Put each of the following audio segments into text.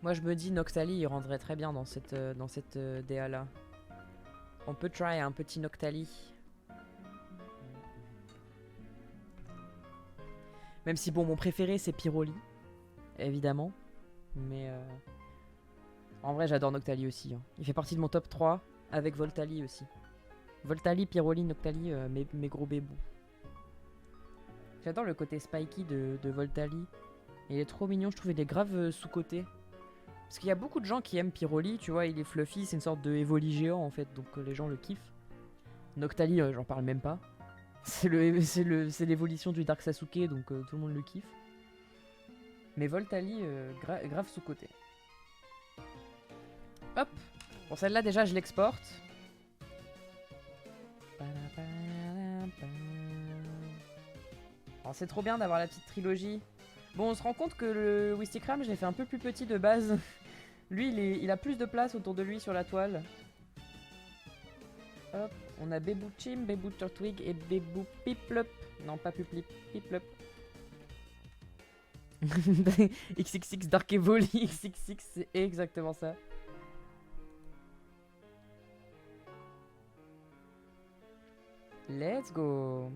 Moi je me dis Noctali il rendrait très bien dans cette DA là. On peut try un petit Noctali. Même si bon mon préféré c'est Pyroli, évidemment. Mais en vrai j'adore Noctali aussi. Hein. Il fait partie de mon top 3 avec Voltali aussi. Voltali, Pyroli, Noctali, mes gros bébous. J'adore le côté spiky de Voltali. Il est trop mignon, je trouve il est grave sous-coté. Parce qu'il y a beaucoup de gens qui aiment Pyroli, tu vois, il est fluffy, c'est une sorte de Evoli géant en fait, donc les gens le kiffent. Noctali, j'en parle même pas. C'est l'évolution du Dark Sasuke, donc tout le monde le kiffe. Mais Voltali, grave sous-côté. Hop. Bon, celle-là déjà je l'exporte. C'est trop bien d'avoir la petite trilogie. Bon, on se rend compte que le Wistikram, je l'ai fait un peu plus petit de base. Lui, il a plus de place autour de lui sur la toile. Hop, on a Bebou Chim, Bebou Turtwig et Bebou Piplup. Non, pas Piplip, Piplup. XXX Dark Evoli, XXX, c'est exactement ça. Let's go.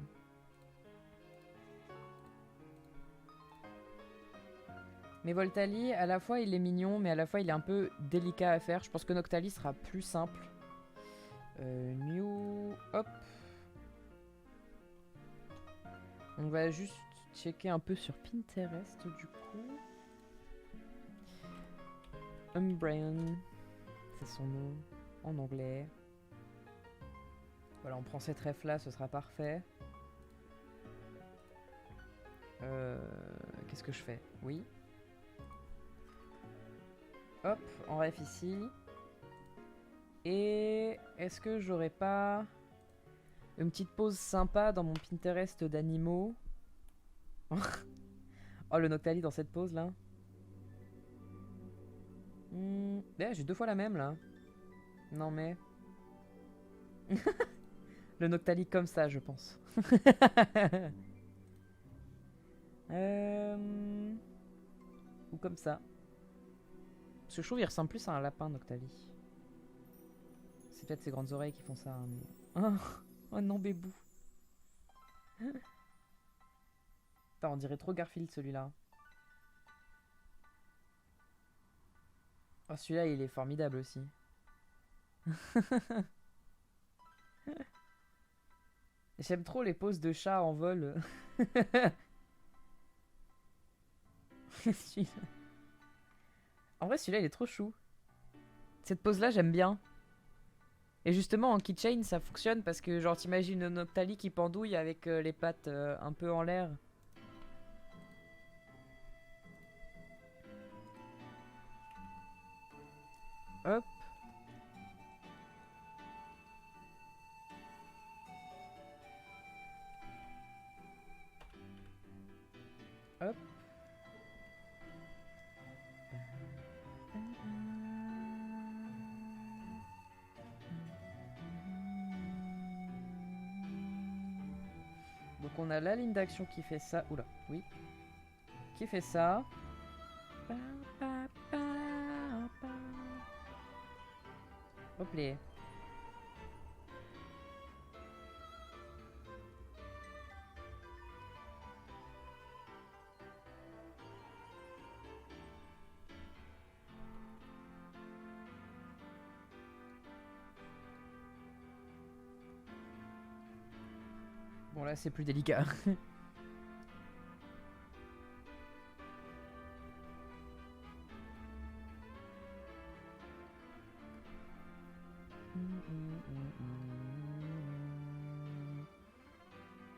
Mais Voltali, à la fois il est mignon, mais à la fois il est un peu délicat à faire. Je pense que Noctali sera plus simple. New... Hop. On va juste checker un peu sur Pinterest du coup. Umbreon, c'est son nom en anglais. Voilà, on prend cette ref là, ce sera parfait. Qu'est-ce que je fais? Oui. Hop, en ref ici. Et est-ce que j'aurais pas une petite pause sympa dans mon Pinterest d'animaux? Oh, le Noctali dans cette pose là. J'ai deux fois la même là. Non mais. Le Noctali comme ça, je pense. Ou comme ça. Parce que je trouve qu'il ressemble plus à un lapin, Noctali. C'est peut-être ses grandes oreilles qui font ça. Hein, mais... oh non, bébou. Putain, on dirait trop Garfield celui-là. Oh, celui-là, il est formidable aussi. J'aime trop les poses de chat en vol. En vrai, celui-là, il est trop chou. Cette pose-là, j'aime bien. Et justement, en keychain, ça fonctionne parce que, genre, t'imagines une Noctali qui pendouille avec les pattes un peu en l'air. Hop. Hop. Donc on a la ligne d'action qui fait ça. Oula, oui. Qui fait ça. Hop les. Bon là c'est plus délicat.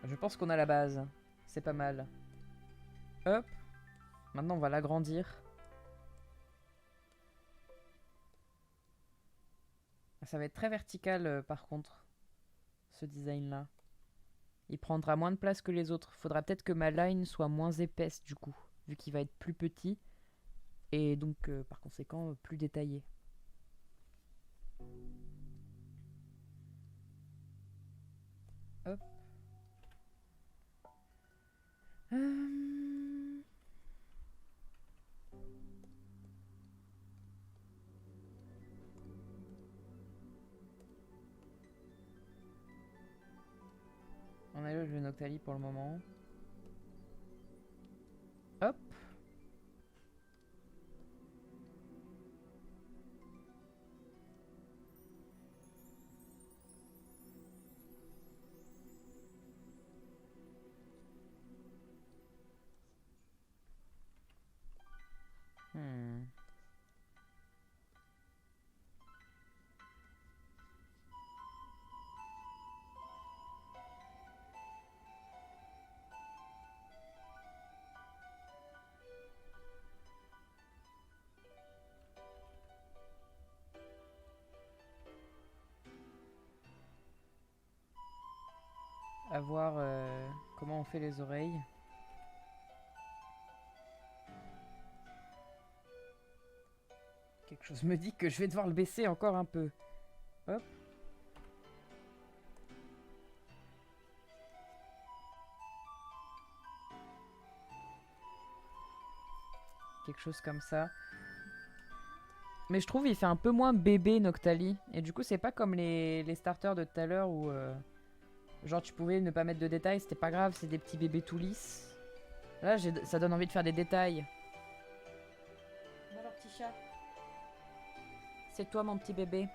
Je pense qu'on a la base. C'est pas mal. Hop. Maintenant on va l'agrandir. Ça va être très vertical par contre. Ce design là. Il prendra moins de place que les autres. Faudra peut-être que ma line soit moins épaisse du coup. Vu qu'il va être plus petit. Et donc par conséquent plus détaillé. Hop. Noctali pour le moment. Hop. Hmm. À voir comment on fait les oreilles. Quelque chose me dit que je vais devoir le baisser encore un peu. Hop. Quelque chose comme ça. Mais je trouve il fait un peu moins bébé Noctali. Et du coup c'est pas comme les starters de tout à l'heure où genre tu pouvais ne pas mettre de détails, c'était pas grave, c'est des petits bébés tout lisses. Là ça donne envie de faire des détails. Alors petit chat. C'est toi mon petit bébé.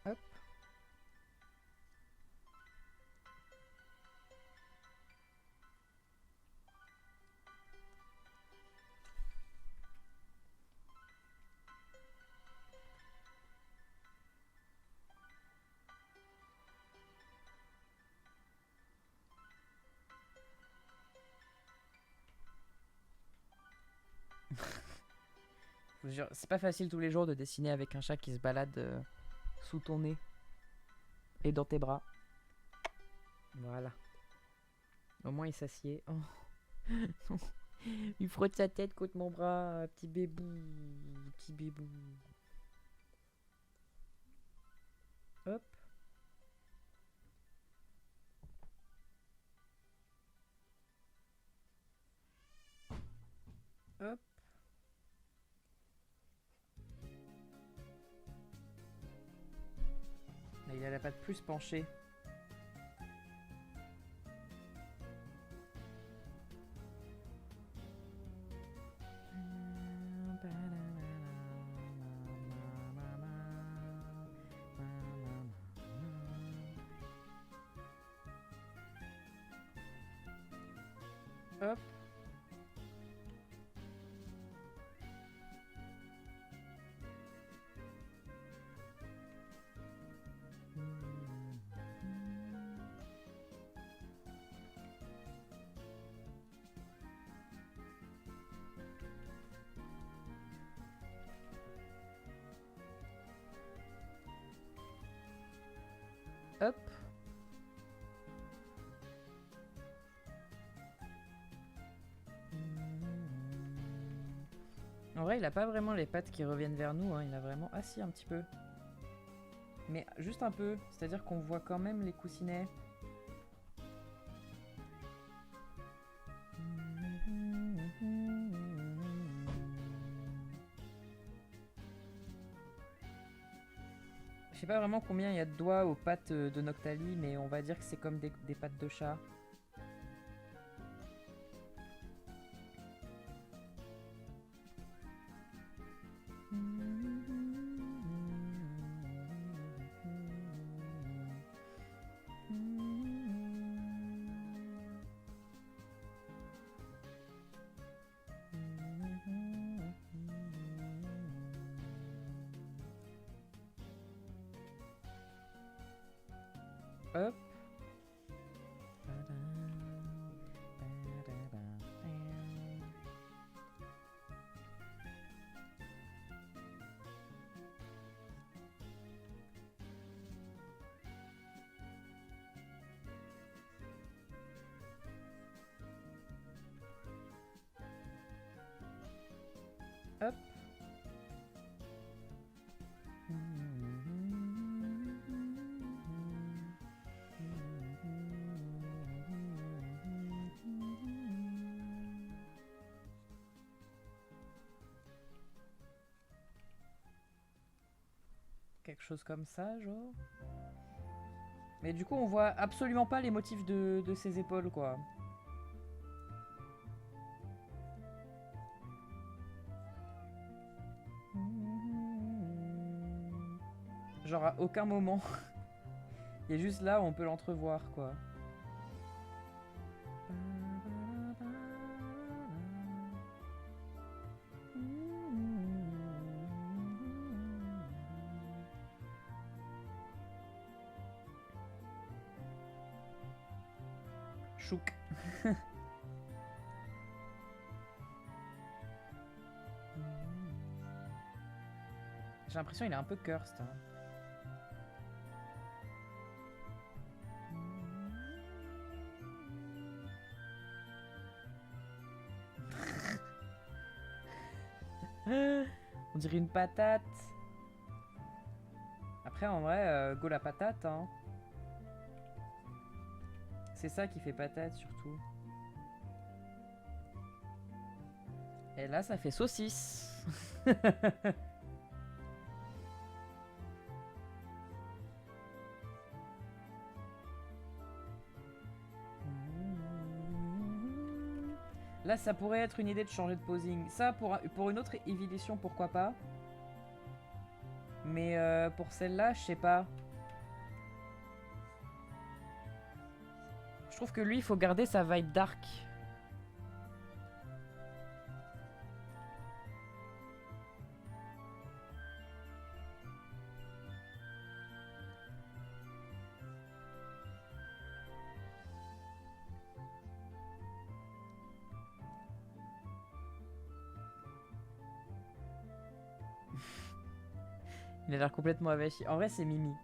Hop. Je vous jure, c'est pas facile tous les jours de dessiner avec un chat qui se balade sous ton nez et dans tes bras. Voilà. Au moins il s'assied. Oh. Il frotte sa tête contre mon bras. Petit bébou. Petit bébou. Hop. Hop. Là, il a la patte plus penchée. Hop. Hop. En vrai, il a pas vraiment les pattes qui reviennent vers nous, hein. Il a vraiment assis un petit peu. Mais juste un peu, c'est-à-dire qu'on voit quand même les coussinets. Je sais pas vraiment combien il y a de doigts aux pattes de Noctali, mais on va dire que c'est comme des pattes de chat. Hop. quelque chose comme ça, genre. Mais du coup, on voit absolument pas les motifs de ses épaules, quoi. Genre à aucun moment. Il y a juste là où on peut l'entrevoir, quoi. Chouk. J'ai l'impression qu'il est un peu cursed. Hein. On dirait une patate. Après, en vrai, go la patate. Hein. C'est ça qui fait patate, surtout. Et là, ça fait saucisse. Là, ça pourrait être une idée de changer de posing. Ça, pour une autre évitation, pourquoi pas. Mais pour celle-là, je sais pas. Je trouve que lui, il faut garder sa vibe dark. Il a l'air complètement avachi. En vrai, c'est Mimi.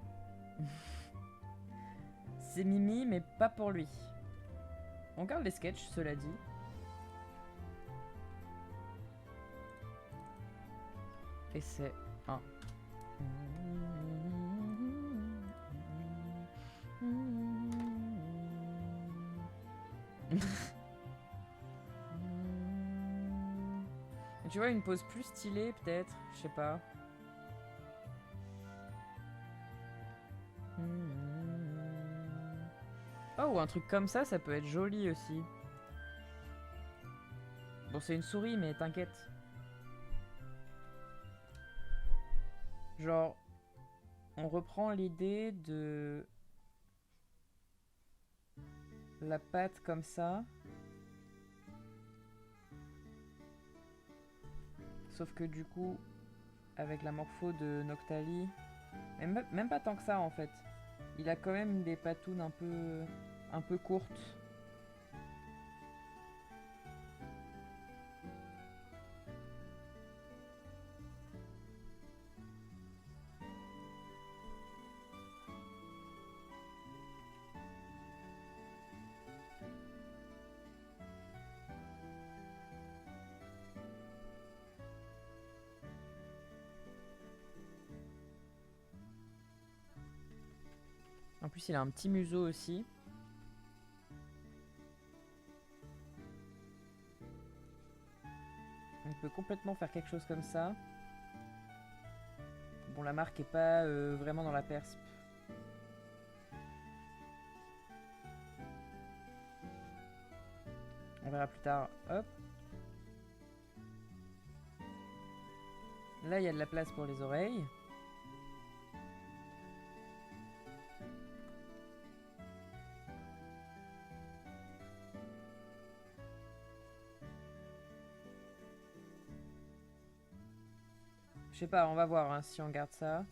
C'est Mimi, mais pas pour lui. On garde les sketchs, cela dit. Et c'est un. Tu vois, une pose plus stylée, peut-être. Je sais pas. Oh, ou un truc comme ça peut être joli aussi. Bon, c'est une souris, mais t'inquiète. Genre, on reprend l'idée de la patte comme ça. Sauf que du coup, avec la morpho de Noctali, même pas tant que ça en fait. Il a quand même des patounes un peu courtes. En plus, il a un petit museau aussi. On peut complètement faire quelque chose comme ça. Bon, la marque est pas vraiment dans la perspe. On verra plus tard. Hop. Là, il y a de la place pour les oreilles. Je sais pas, on va voir hein, si on garde ça.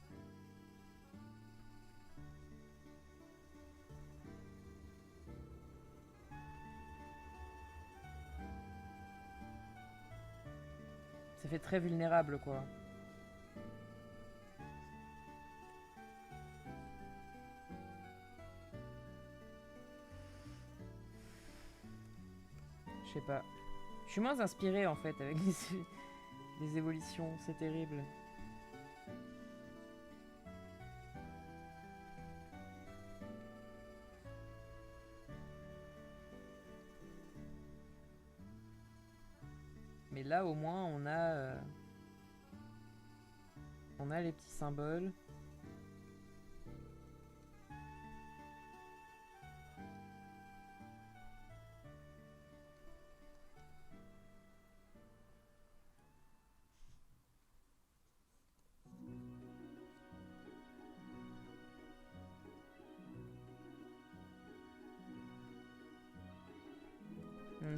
Ça fait très vulnérable, quoi. Je sais pas. Je suis moins inspiré en fait avec les évolutions, c'est terrible. Mais là au moins on a les petits symboles.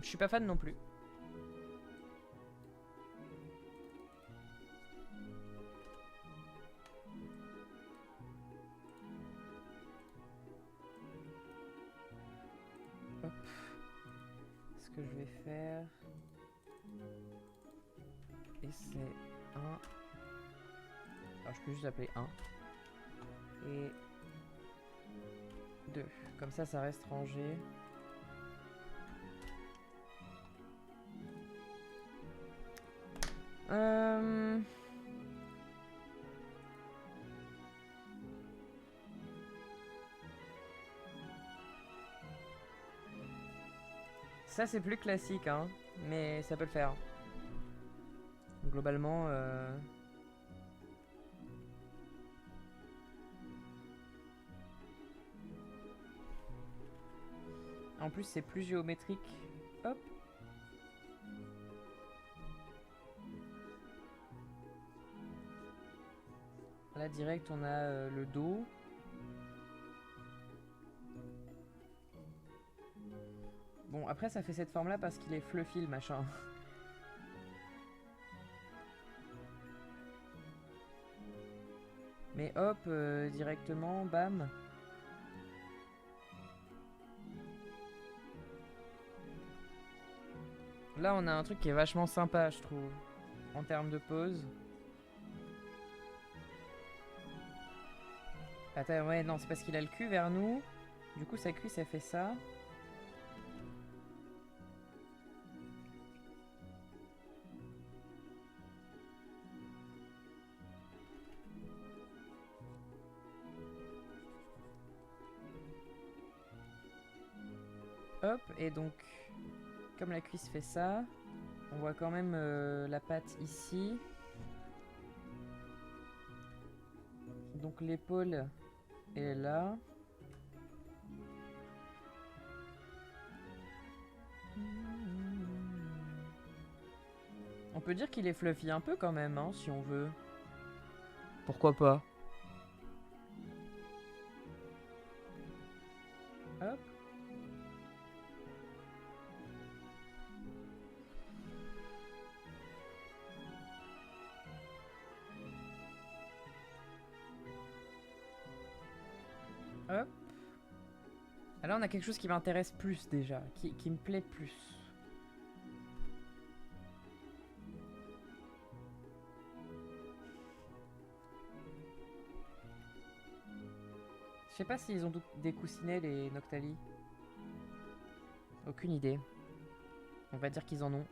Je suis pas fan non plus. Hop. Ce que je vais faire... Et c'est 1. Alors je peux juste appeler 1. Et 2. Comme ça reste rangé. Ça c'est plus classique, hein, mais ça peut le faire. Globalement, en plus c'est plus géométrique. Hop. Là direct on a le dos. Bon après ça fait cette forme là parce qu'il est fluffy le machin. Mais hop, directement, bam. Là on a un truc qui est vachement sympa je trouve. En termes de pose. Attends, ouais, non, c'est parce qu'il a le cul vers nous. Du coup, sa cuisse, elle fait ça. Hop, et donc, comme la cuisse fait ça, on voit quand même la patte ici. Donc l'épaule est là. On peut dire qu'il est fluffy un peu quand même, hein, si on veut. Pourquoi pas? Hop. Hop. Alors on a quelque chose qui m'intéresse plus déjà, qui me plaît plus. Je sais pas s'ils ont des coussinets les Noctali. Aucune idée. On va dire qu'ils en ont.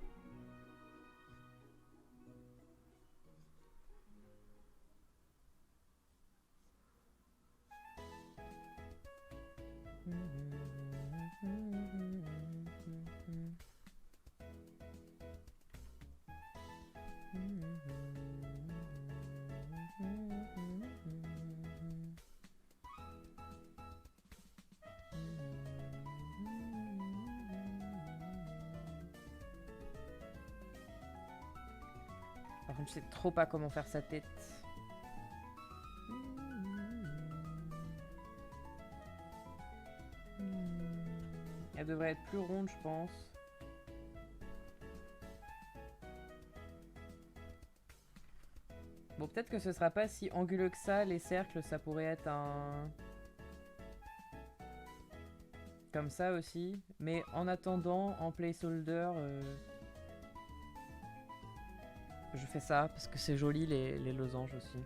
Par contre, je sais trop pas comment faire sa tête. Elle devrait être plus ronde, je pense. Bon, peut-être que ce sera pas si anguleux que ça. Les cercles, ça pourrait être un... Comme ça aussi. Mais en attendant, en placeholder... Je fais ça parce que c'est joli les losanges aussi.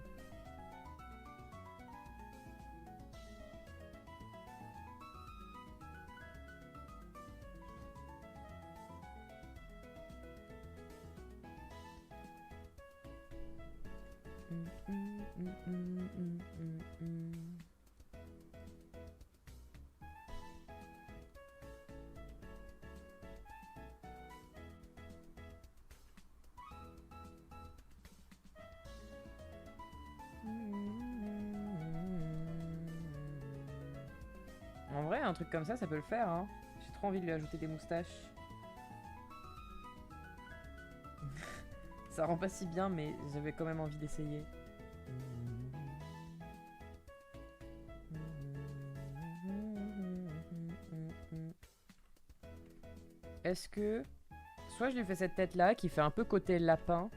En vrai, un truc comme ça peut le faire, hein. J'ai trop envie de lui ajouter des moustaches. Ça rend pas si bien, mais j'avais quand même envie d'essayer. est-ce que... Soit je lui fais cette tête-là, qui fait un peu côté lapin,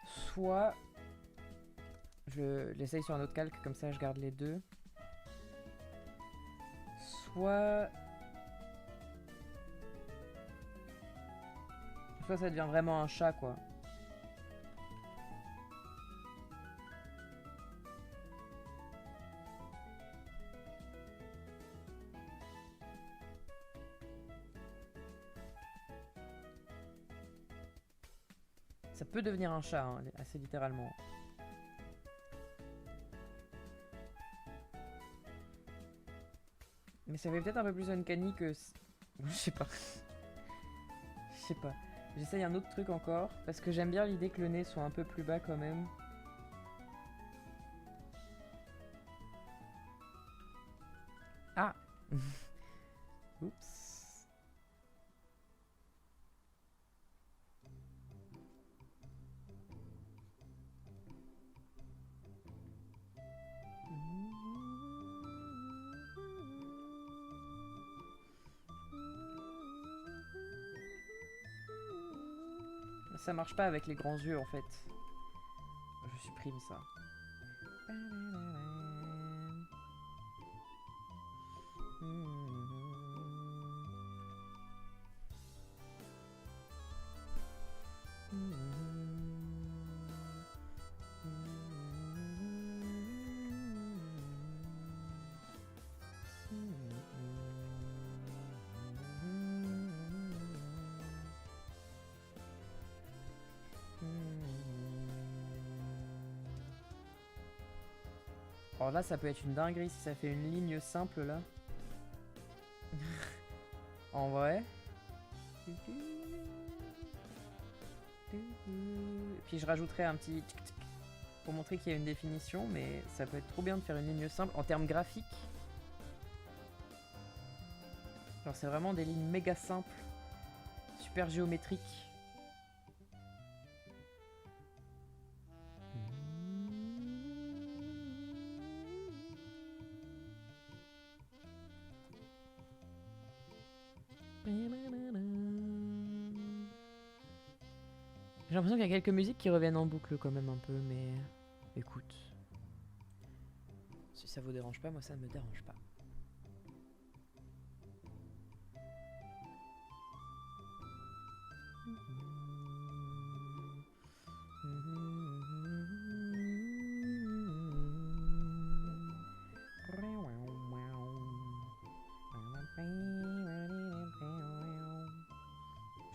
soit... Je l'essaye sur un autre calque, comme ça je garde les deux. Soit... Soit ça devient vraiment un chat, quoi. Ça peut devenir un chat, hein, assez littéralement. Mais ça fait peut-être un peu plus uncanny que... Je sais pas. Je sais pas. J'essaye un autre truc encore, parce que j'aime bien l'idée que le nez soit un peu plus bas quand même. Ah. Oups. Ça marche pas avec les grands yeux en fait. Je supprime ça. Alors là, ça peut être une dinguerie si ça fait une ligne simple là. En vrai. Puis je rajouterai un petit tic tic pour montrer qu'il y a une définition, mais ça peut être trop bien de faire une ligne simple en termes graphiques. Genre c'est vraiment des lignes méga simples, super géométriques. J'ai l'impression qu'il y a quelques musiques qui reviennent en boucle quand même un peu, mais écoute. Si ça vous dérange pas, moi ça ne me dérange pas.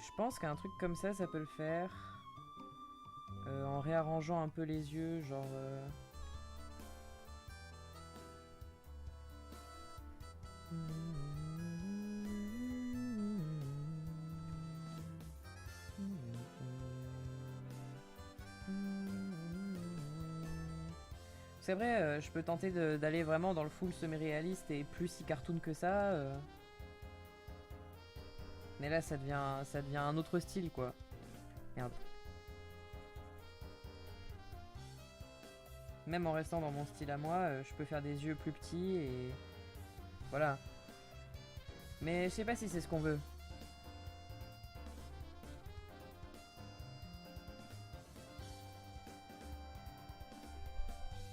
Je pense qu'un truc comme ça peut le faire. En réarrangeant un peu les yeux, genre... C'est vrai, je peux tenter d'aller vraiment dans le full semi-réaliste et plus si cartoon que ça. Mais là, ça devient un autre style, quoi. Merde. Même en restant dans mon style à moi, je peux faire des yeux plus petits et... Voilà. Mais je sais pas si c'est ce qu'on veut.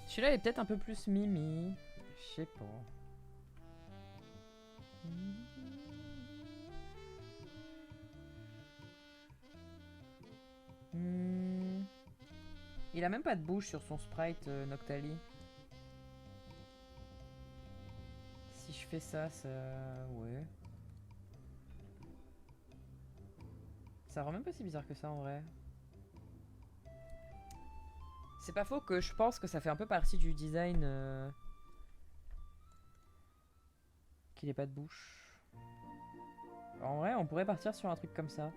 Celui-là est peut-être un peu plus mimi. Je sais pas. Il a même pas de bouche sur son sprite, Noctali. Si je fais ça, ça... Ouais. Ça rend même pas si bizarre que ça en vrai. C'est pas faux que je pense que ça fait un peu partie du design qu'il ait pas de bouche. En vrai, on pourrait partir sur un truc comme ça.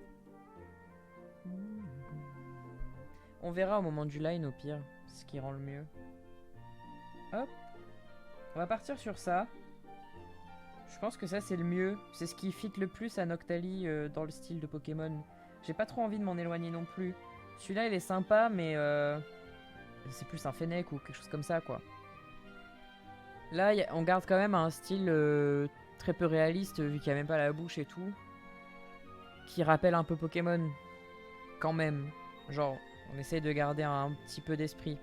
On verra au moment du line au pire, ce qui rend le mieux. Hop. On va partir sur ça. Je pense que ça c'est le mieux. C'est ce qui fit le plus à Noctali dans le style de Pokémon. J'ai pas trop envie de m'en éloigner non plus. Celui-là il est sympa mais c'est plus un Fennec ou quelque chose comme ça quoi. Là on garde quand même un style très peu réaliste vu qu'il n'y a même pas la bouche et tout. qui rappellent un peu Pokémon. Quand même. Genre, on essaye de garder un petit peu d'esprit.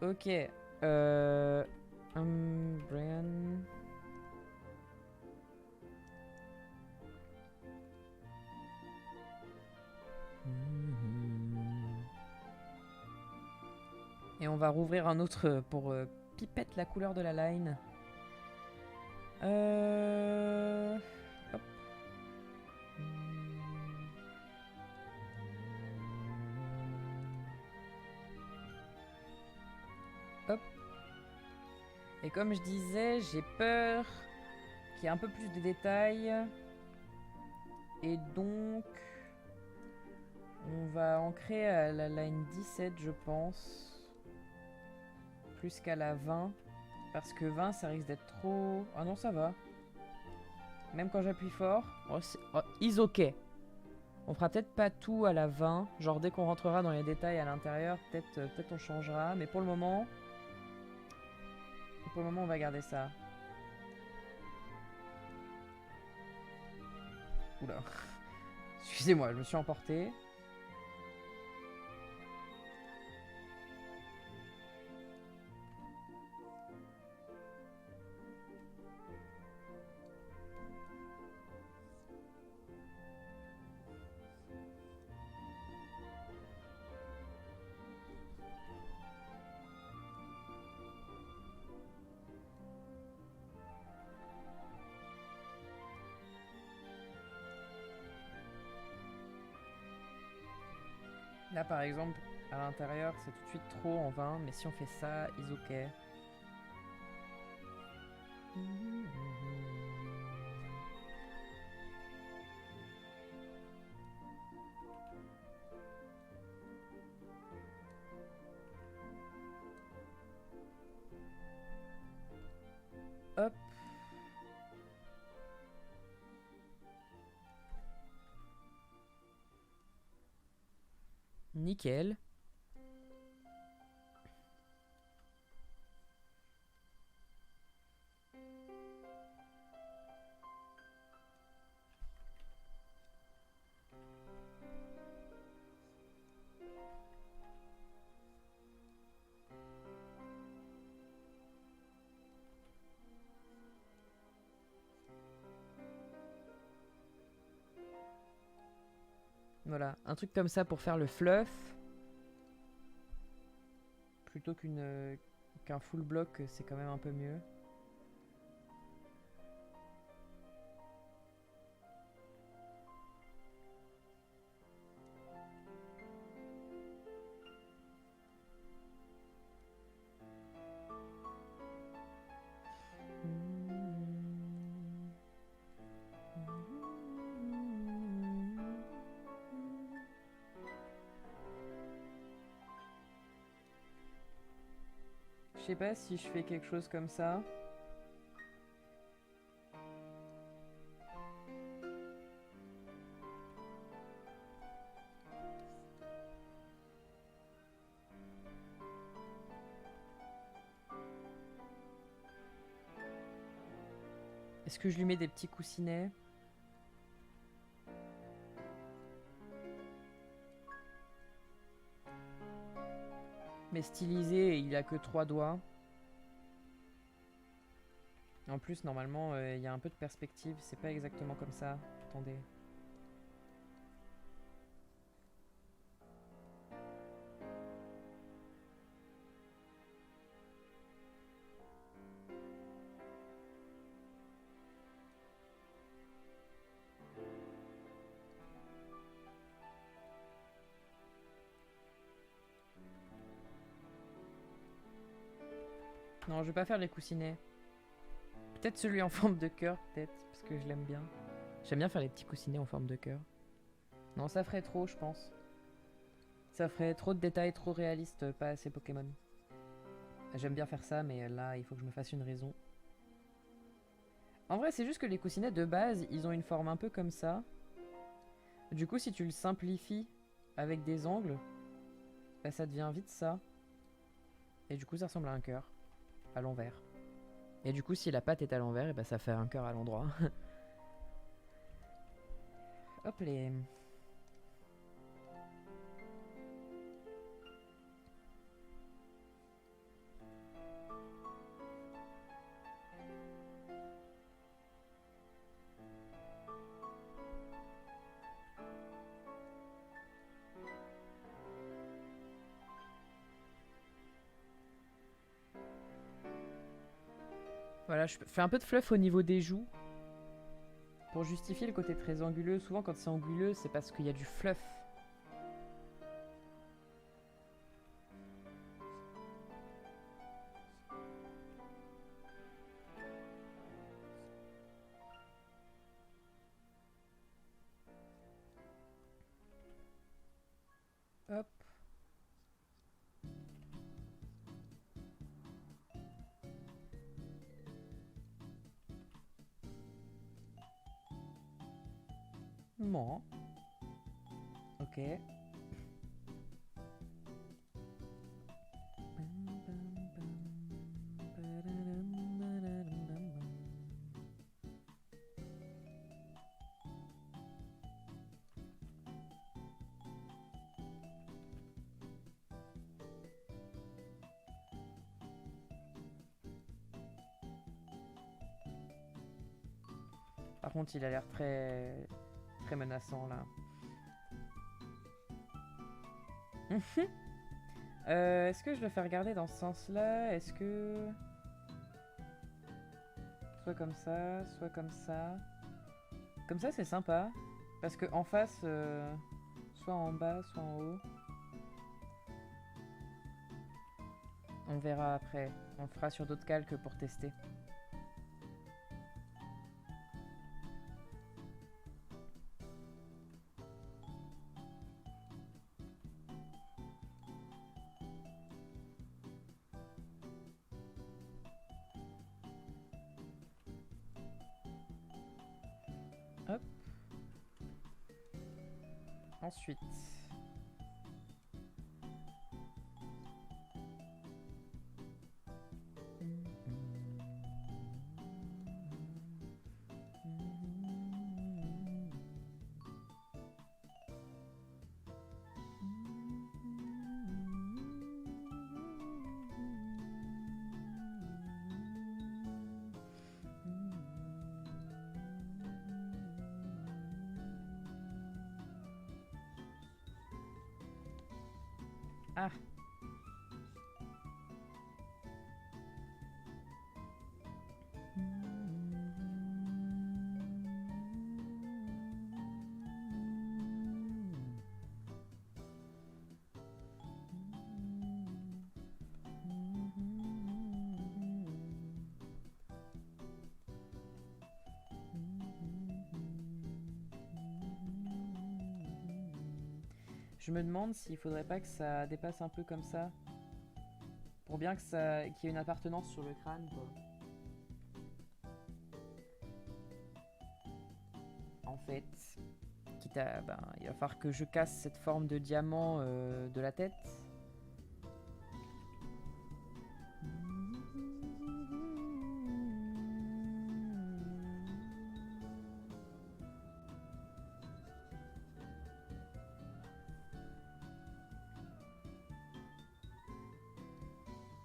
Ok. Brian... Et on va rouvrir un autre pour pipette la couleur de la line. Hop. Hop. Et comme je disais, j'ai peur qu'il y ait un peu plus de détails. Et donc... on va ancrer à la line 17, je pense. Plus qu'à la 20. Parce que 20, ça risque d'être trop... ah non, ça va. Même quand j'appuie fort. Is ok. On fera peut-être pas tout à la 20. Genre dès qu'on rentrera dans les détails à l'intérieur, peut-être on changera. Mais pour le moment... on va garder ça. Oula. Excusez-moi, je me suis emporté. Là par exemple, à l'intérieur, c'est tout de suite trop en 20, mais si on fait ça, is ok. Hop. Nickel. Voilà, un truc comme ça pour faire le fluff. Plutôt qu'un full bloc, c'est quand même un peu mieux. Je sais pas si je fais quelque chose comme ça. Est-ce que je lui mets des petits coussinets? Mais stylisé, et il a que 3 doigts. En plus, normalement, il y a un peu de perspective. C'est pas exactement comme ça. Attendez. Non, je vais pas faire les coussinets. Peut-être celui en forme de cœur, peut-être, parce que je l'aime bien. J'aime bien faire les petits coussinets en forme de cœur. Non, ça ferait trop, je pense. Ça ferait trop de détails, trop réaliste, pas assez Pokémon. J'aime bien faire ça, mais là, il faut que je me fasse une raison. En vrai, c'est juste que les coussinets de base, ils ont une forme un peu comme ça. Du coup, si tu le simplifies avec des angles, bah, ça devient vite ça. Et du coup, ça ressemble à un cœur, à l'envers. Et du coup, si la patte est à l'envers, et bah, ça fait un cœur à l'endroit. Hop les... Voilà, je fais un peu de fluff au niveau des joues. Pour justifier le côté très anguleux. Souvent quand c'est anguleux, c'est parce qu'il y a du fluff. Hop. Bon. Ok. Par contre, il a l'air très très menaçant là. Est-ce que je le fais regarder dans ce sens-là? Est-ce que... Soit comme ça, soit comme ça. Comme ça, c'est sympa. Parce que en face, soit en bas, soit en haut. On verra après. On fera sur d'autres calques pour tester. Hop. Ensuite. Ah. Je me demande s'il faudrait pas que ça dépasse un peu comme ça. Pour bien que ça, qu'il y ait une appartenance sur le crâne, quoi. En fait, quitte à, ben, il va falloir que je casse cette forme de diamant de la tête.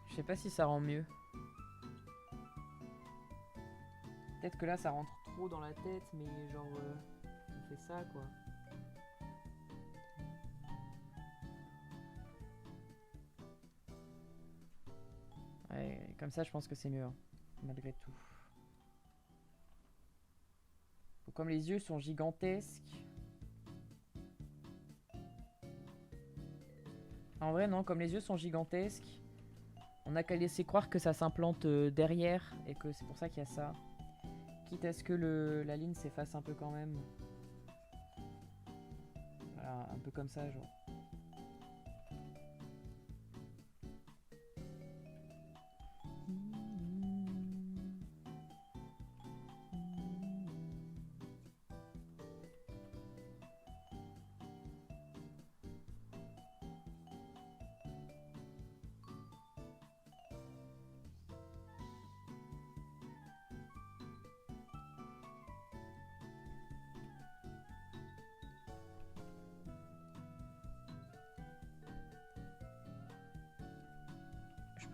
Je sais pas si ça rend mieux. Peut-être que là ça rentre trop dans la tête, mais genre on fait ça quoi. Ouais, comme ça je pense que c'est mieux, hein, malgré tout. Bon, comme les yeux sont gigantesques. En vrai non, comme les yeux sont gigantesques, on n'a qu'à laisser croire que ça s'implante derrière et que c'est pour ça qu'il y a ça. Quitte à ce que la ligne s'efface un peu quand même. Voilà, un peu comme ça, genre.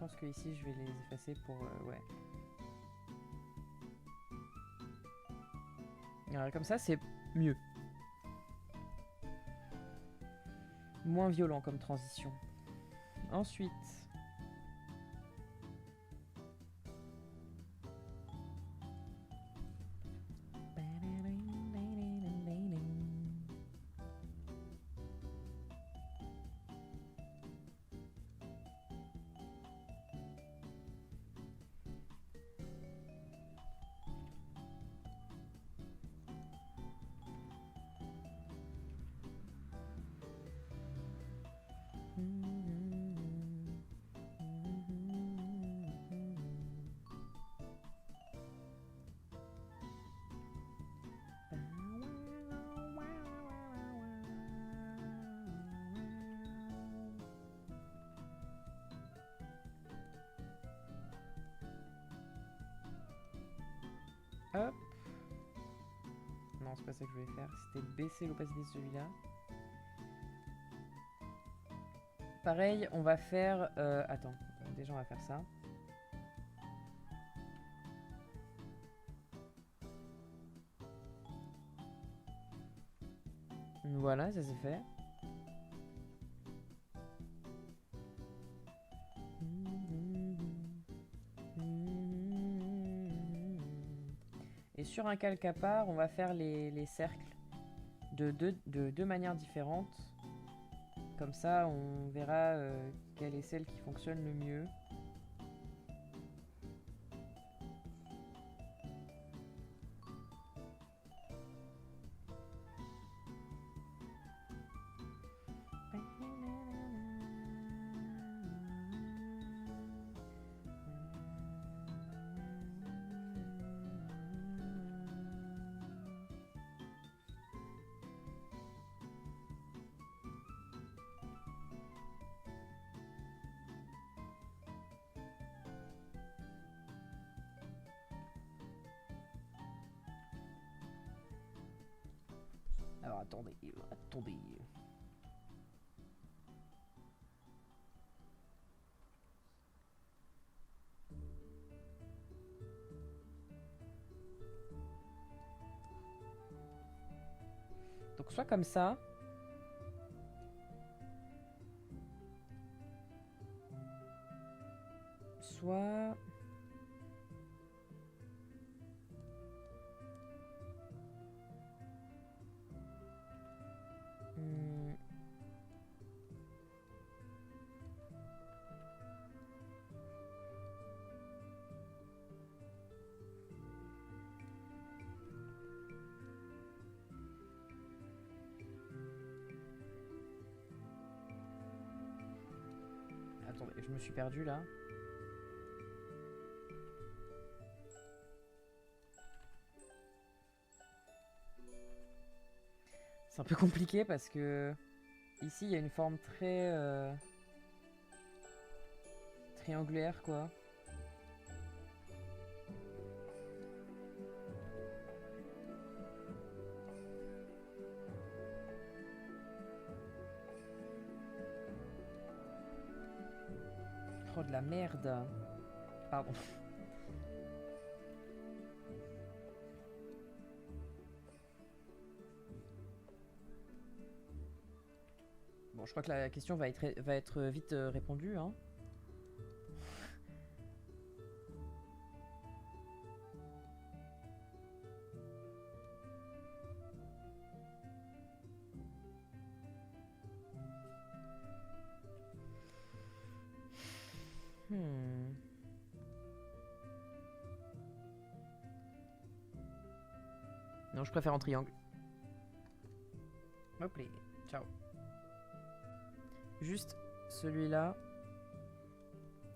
pense que ici je vais les effacer pour... ouais. Alors, comme ça c'est mieux. Moins violent comme transition. Ensuite... Hop. Non, c'est pas ça que je voulais faire. C'était baisser l'opacité de celui-là. Pareil, on va faire... attends, déjà on va faire ça. Voilà, ça c'est fait. Et sur un calque à part, on va faire les cercles de deux manières différentes. Comme ça, on verra quelle est celle qui fonctionne le mieux. Alors attendez. Donc soit comme ça. Soit... Attendez, je me suis perdu là. C'est un peu compliqué parce que ici il y a une forme très triangulaire quoi. Oh de la merde. Pardon. Bon, je crois que la question va être vite répondue, hein. Non, je préfère en triangle. Hop là, ciao. Juste celui-là,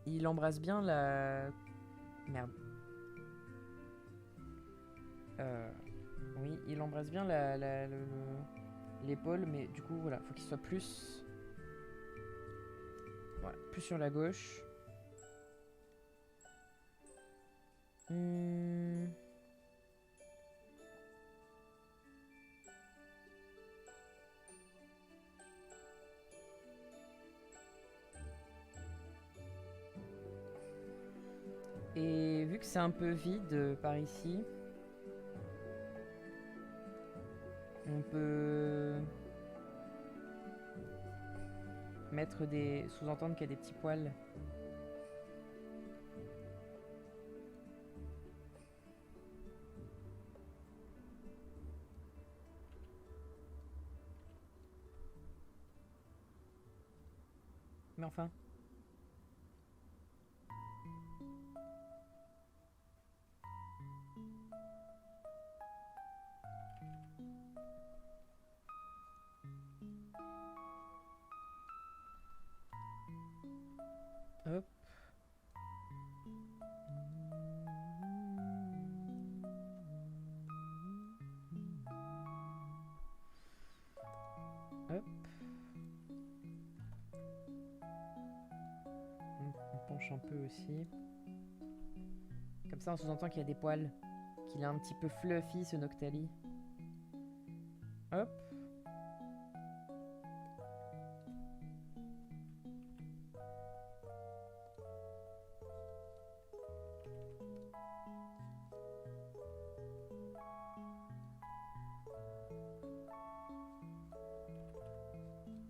il embrasse bien la... Merde. Oui, il embrasse bien l'épaule, mais du coup, voilà, faut qu'il soit plus... Voilà, plus sur la gauche. Et vu que c'est un peu vide par ici, on peut mettre des... sous-entendre qu'il y a des petits poils. Mais enfin... Hop. Hop. On penche un peu aussi. Comme ça on sous-entend qu'il y a des poils. Qu'il est un petit peu fluffy ce Noctali. Hop.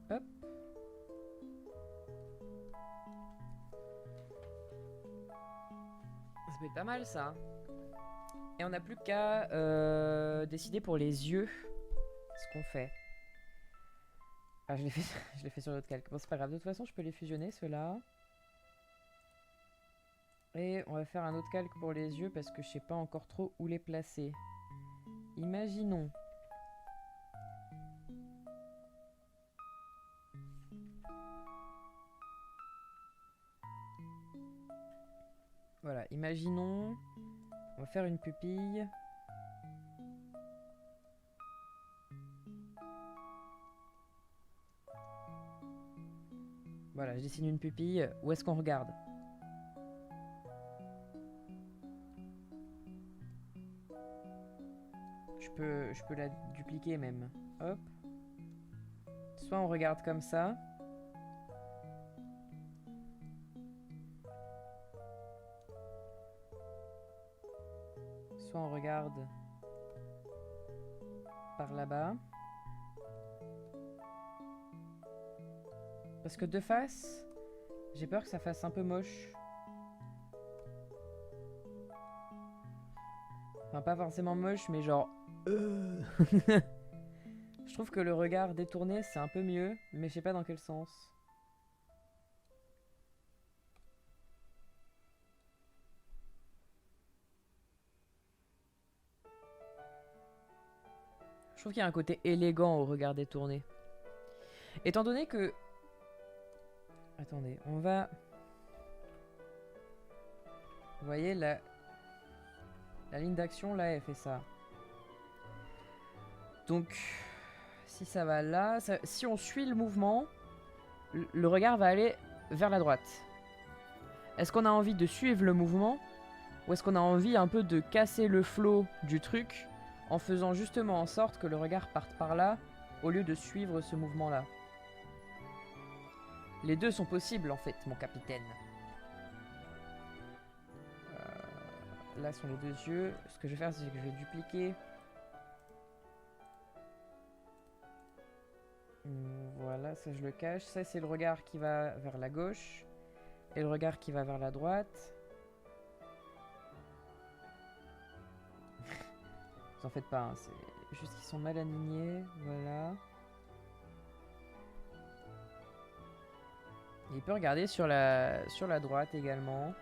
Hop. Ça peut être pas mal ça. Et on n'a plus qu'à décider pour les yeux ce qu'on fait. Ah, je l'ai fait, je l'ai fait sur l'autre calque. Bon, c'est pas grave. De toute façon, je peux les fusionner, ceux-là. Et on va faire un autre calque pour les yeux parce que je sais pas encore trop où les placer. Imaginons. Voilà, imaginons. On va faire une pupille. Voilà, je dessine une pupille. Où est-ce qu'on regarde? Je peux la dupliquer même. Hop. Soit on regarde comme ça. Soit on regarde par là-bas. Parce que de face, j'ai peur que ça fasse un peu moche. Enfin, pas forcément moche, mais genre... Je trouve que le regard détourné, c'est un peu mieux, mais je sais pas dans quel sens. Je trouve qu'il y a un côté élégant au regard détourné. Étant donné que... Attendez, on va... Vous voyez, la ligne d'action, là, elle fait ça. Donc, si ça va là... si on suit le mouvement, le regard va aller vers la droite. Est-ce qu'on a envie de suivre le mouvement? Ou est-ce qu'on a envie un peu de casser le flow du truc en faisant justement en sorte que le regard parte par là au lieu de suivre ce mouvement-là? Les deux sont possibles en fait, mon capitaine. Là sont les deux yeux. Ce que je vais faire, c'est que je vais dupliquer. Voilà, ça je le cache. Ça c'est le regard qui va vers la gauche. Et le regard qui va vers la droite. Vous en faites pas, hein, c'est juste qu'ils sont mal alignés. Voilà. Et il peut regarder sur la droite également.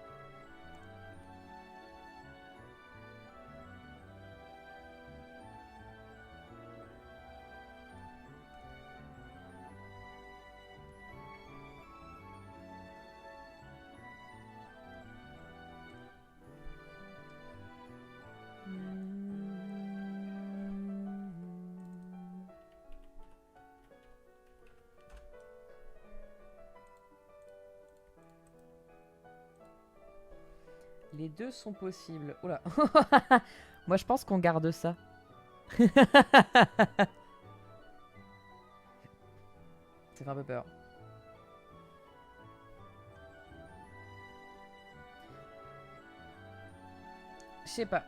Les deux sont possibles. Oula. Moi, je pense qu'on garde ça. Ça fait un peu peur. sais pas.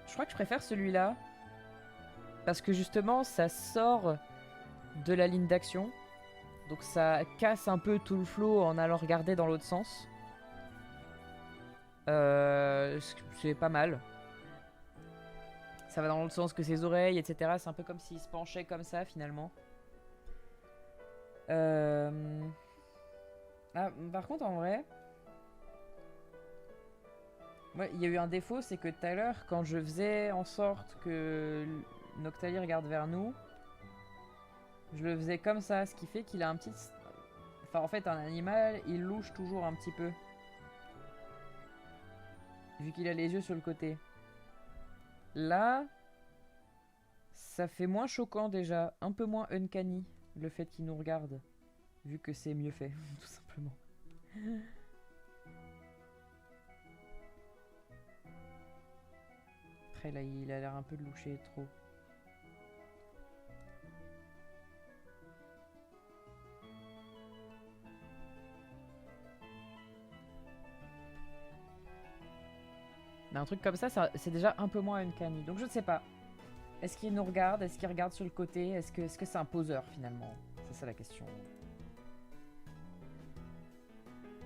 Je crois que je préfère celui-là. Parce que justement, ça sort de la ligne d'action. Donc ça casse un peu tout le flow en allant regarder dans l'autre sens. C'est pas mal. Ça va dans l'autre sens que ses oreilles, etc. C'est un peu comme s'il se penchait comme ça, finalement. Ah, par contre, en vrai... Ouais, il y a eu un défaut, c'est que tout à l'heure, quand je faisais en sorte que Noctali regarde vers nous, je le faisais comme ça, ce qui fait qu'il a un petit... Enfin, en fait, un animal, il louche toujours un petit peu. Vu qu'il a les yeux sur le côté. Là, ça fait moins choquant déjà, un peu moins uncanny, le fait qu'il nous regarde. Vu que c'est mieux fait, tout simplement. Après, là, il a l'air un peu de loucher trop. Mais un truc comme ça, c'est déjà un peu moins uncanny. Donc je ne sais pas. Est-ce qu'il nous regarde? Est-ce qu'il regarde sur le côté? Est-ce que c'est un poseur finalement? C'est ça la question.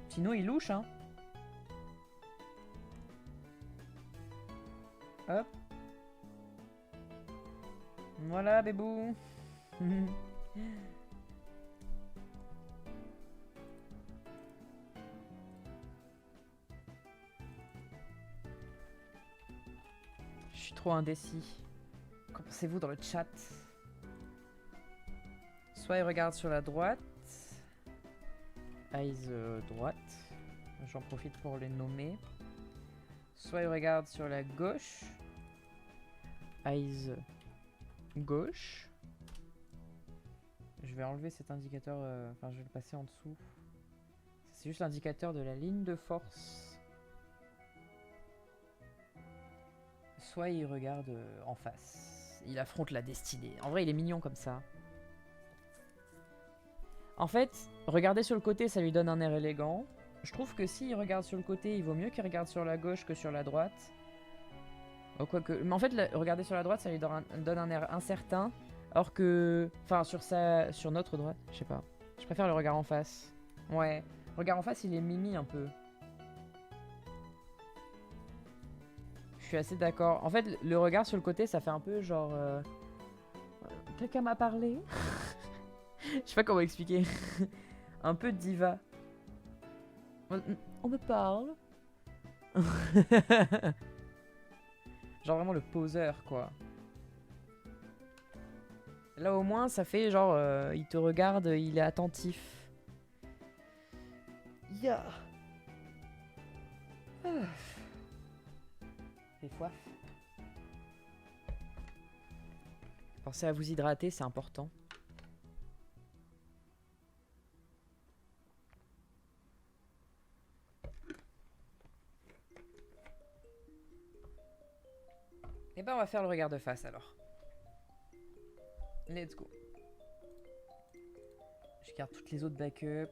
Sinon il louche, hein. Hop. Voilà, bébou. Je suis trop indécis. Qu'en pensez-vous dans le chat? Soit il regarde sur la droite. Eyes droite. J'en profite pour les nommer. Soit il regarde sur la gauche. Eyes gauche. Je vais enlever cet indicateur. Enfin, je vais le passer en dessous. C'est juste l'indicateur de la ligne de force. Soit il regarde en face. Il affronte la destinée. En vrai, il est mignon comme ça. En fait, regarder sur le côté, ça lui donne un air élégant. Je trouve que s'il regarde sur le côté, il vaut mieux qu'il regarde sur la gauche que sur la droite. Oh, quoique... Mais en fait, regarder sur la droite, ça lui donne un air incertain. Alors que... Enfin, sur notre droite, je sais pas. Je préfère le regard en face. Ouais. Le regard en face, il est mimi un peu. Je suis assez d'accord. En fait, le regard sur le côté, ça fait un peu genre... Quelqu'un m'a parlé. Je sais pas comment expliquer. Un peu diva. On me parle. Genre vraiment le poseur, quoi. Là, au moins, ça fait genre... il te regarde, il est attentif. Ya. J'ai soif. Pensez à vous hydrater, c'est important. Et ben on va faire le regard de face alors. Let's go. Je garde toutes les autres backups.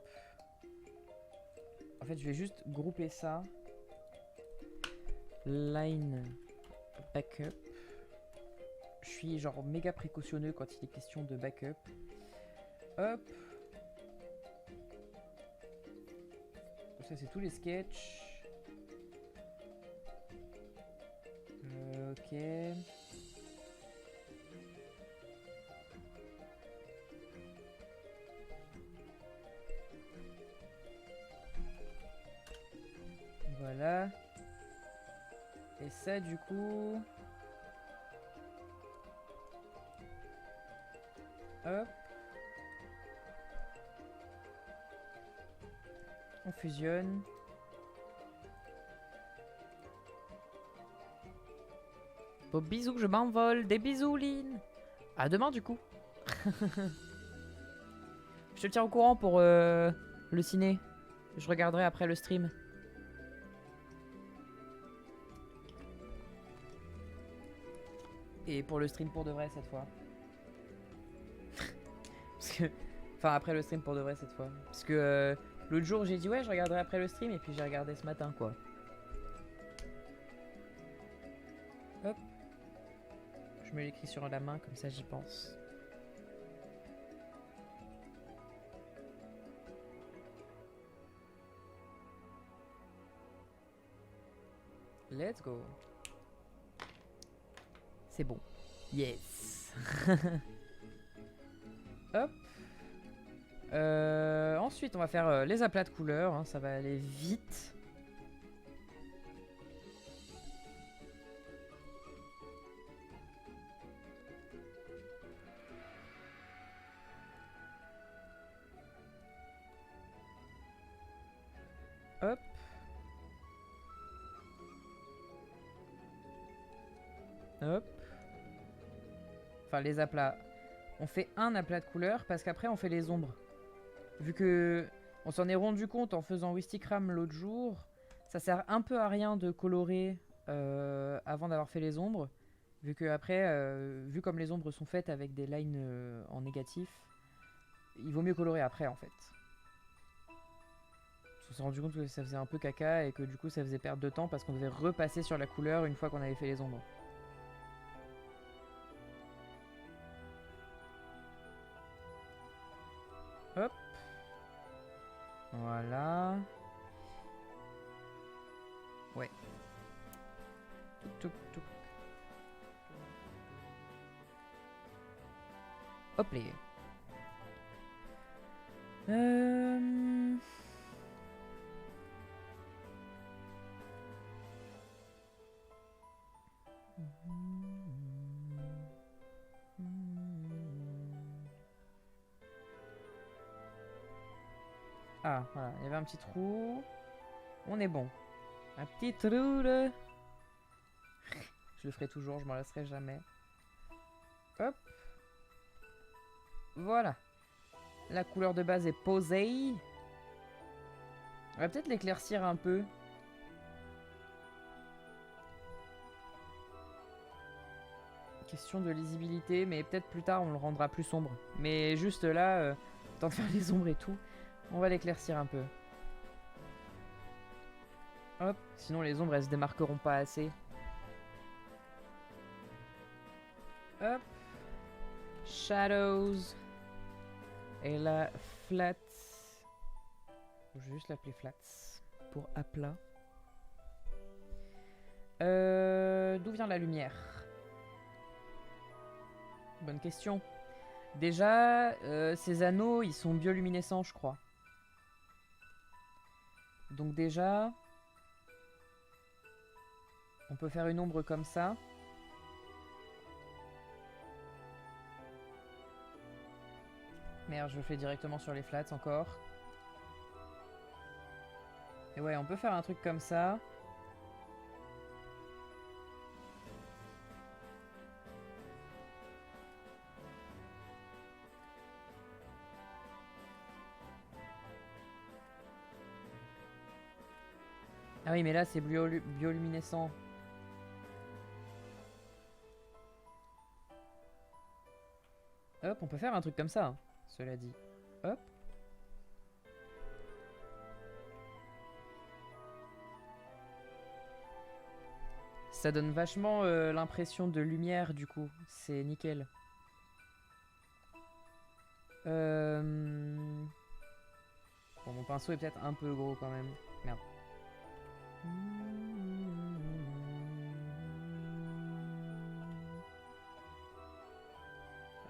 En fait, je vais juste grouper ça. Line backup. Je suis genre méga précautionneux quand il est question de backup. Hop. Ça c'est tous les sketchs. Ok. Voilà. Et ça du coup... Hop. On fusionne. Bon bisous, je m'envole. Des bisous, Lynn. À demain du coup. Je te tiens au courant pour le ciné. Je regarderai après le stream. Et pour le stream pour de vrai cette fois. Parce que... Enfin après le stream pour de vrai cette fois. Parce que l'autre jour j'ai dit ouais je regarderai après le stream et puis j'ai regardé ce matin quoi. Hop. Je me l'écris sur la main, comme ça j'y pense. Let's go. C'est bon. Yes. Hop. Ensuite, on va faire les aplats de couleurs. Hein, ça va aller vite. Hop. Hop. Enfin, les aplats. On fait un aplat de couleur parce qu'après, on fait les ombres. Vu que on s'en est rendu compte en faisant Wistikram l'autre jour, ça sert un peu à rien de colorer avant d'avoir fait les ombres. Vu que après, vu comme les ombres sont faites avec des lines en négatif, il vaut mieux colorer après en fait. On s'est rendu compte que ça faisait un peu caca et que du coup ça faisait perdre de temps parce qu'on devait repasser sur la couleur une fois qu'on avait fait les ombres. Hop. Voilà. Ouais. Touc, touc, touc. Hop les. Ah, voilà, il y avait un petit trou. On est bon. Un petit trou là. Je le ferai toujours, je m'en lasserai jamais. Hop. Voilà. La couleur de base est posée. On va peut-être l'éclaircir un peu. Question de lisibilité, mais peut-être plus tard on le rendra plus sombre. Mais juste là, tant de faire les ombres et tout, on va l'éclaircir un peu. Hop, sinon les ombres elles se démarqueront pas assez. Hop. Shadows. Et la flats. Je vais juste l'appeler flats pour aplat. D'où vient la lumière? Bonne question. Déjà, ces anneaux, ils sont bioluminescents, je crois. Donc déjà, on peut faire une ombre comme ça. Merde, je le fais directement sur les flats encore. Et ouais, on peut faire un truc comme ça. Ah oui, mais là, c'est bioluminescent. Hop, on peut faire un truc comme ça, hein, cela dit. Hop. Ça donne vachement l'impression de lumière, du coup. C'est nickel. Bon, mon pinceau est peut-être un peu gros quand même. Merde.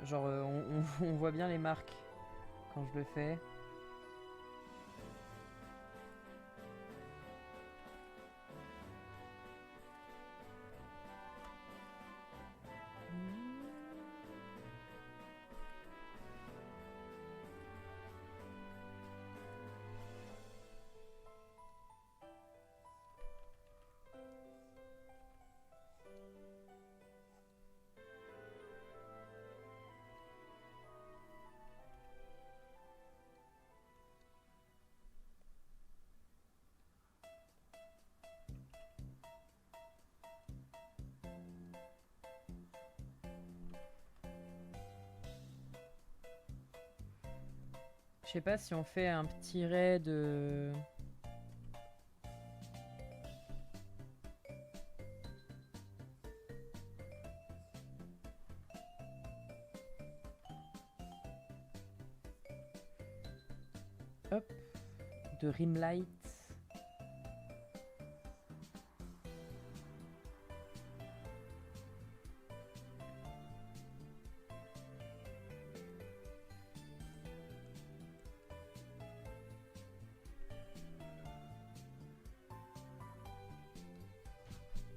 Genre, on voit bien les marques quand je le fais. Je sais pas si on fait un petit ray de... Hop, de Rimlight.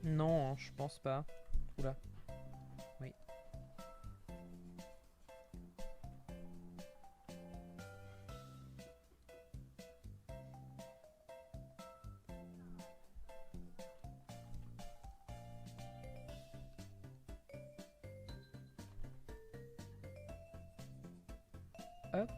Non, je pense pas. Oula. Oui. Hop.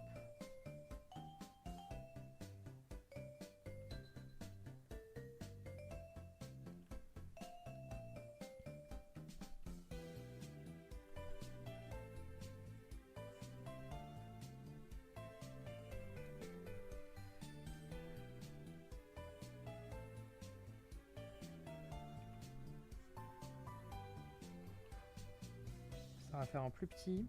Ça va faire un plus petit.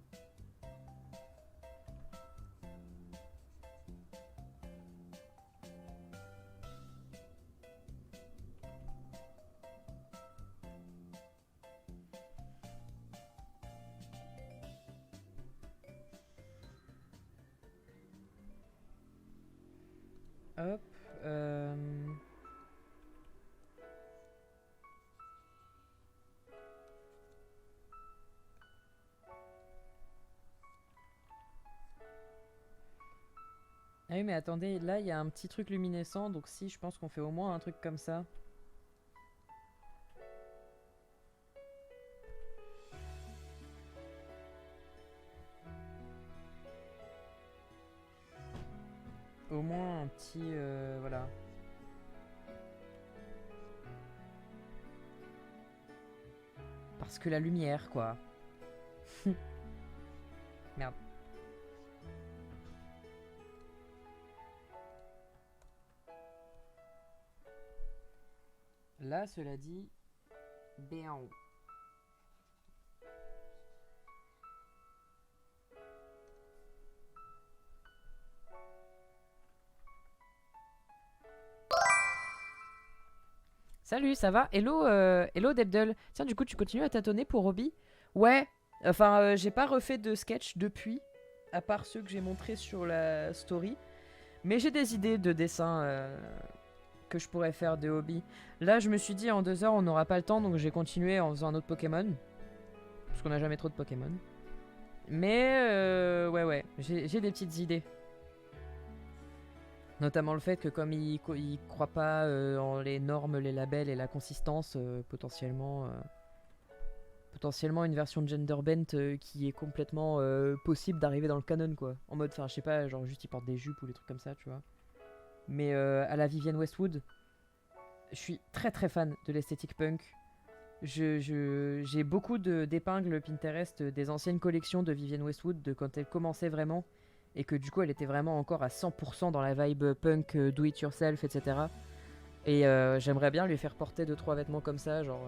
Hop. Ah oui, mais attendez, là il y a un petit truc luminescent, donc si, je pense qu'on fait au moins un truc comme ça. Au moins un petit... voilà. Parce que la lumière, quoi. Merde. Là, cela dit... Bien. Salut, ça va? Hello, hello Debdel. Tiens, du coup, tu continues à tâtonner pour Robbie? Ouais, enfin, j'ai pas refait de sketch depuis, à part ceux que j'ai montrés sur la story. Mais j'ai des idées de dessins que je pourrais faire de hobby. Là, je me suis dit, en 2 heures, on n'aura pas le temps, donc j'ai continué en faisant un autre Pokémon. Parce qu'on n'a jamais trop de Pokémon. Mais, ouais, j'ai des petites idées. Notamment le fait que comme il croit pas en les normes, les labels et la consistance, potentiellement une version de Genderbent qui est complètement possible d'arriver dans le canon, quoi. En mode, enfin je sais pas, genre juste il porte des jupes ou des trucs comme ça, tu vois. Mais à la Vivienne Westwood, je suis très très fan de l'esthétique punk. J'ai beaucoup d'épingles Pinterest des anciennes collections de Vivienne Westwood, de quand elle commençait vraiment, et que du coup elle était vraiment encore à 100% dans la vibe punk, do it yourself, etc. Et j'aimerais bien lui faire porter 2-3 vêtements comme ça, genre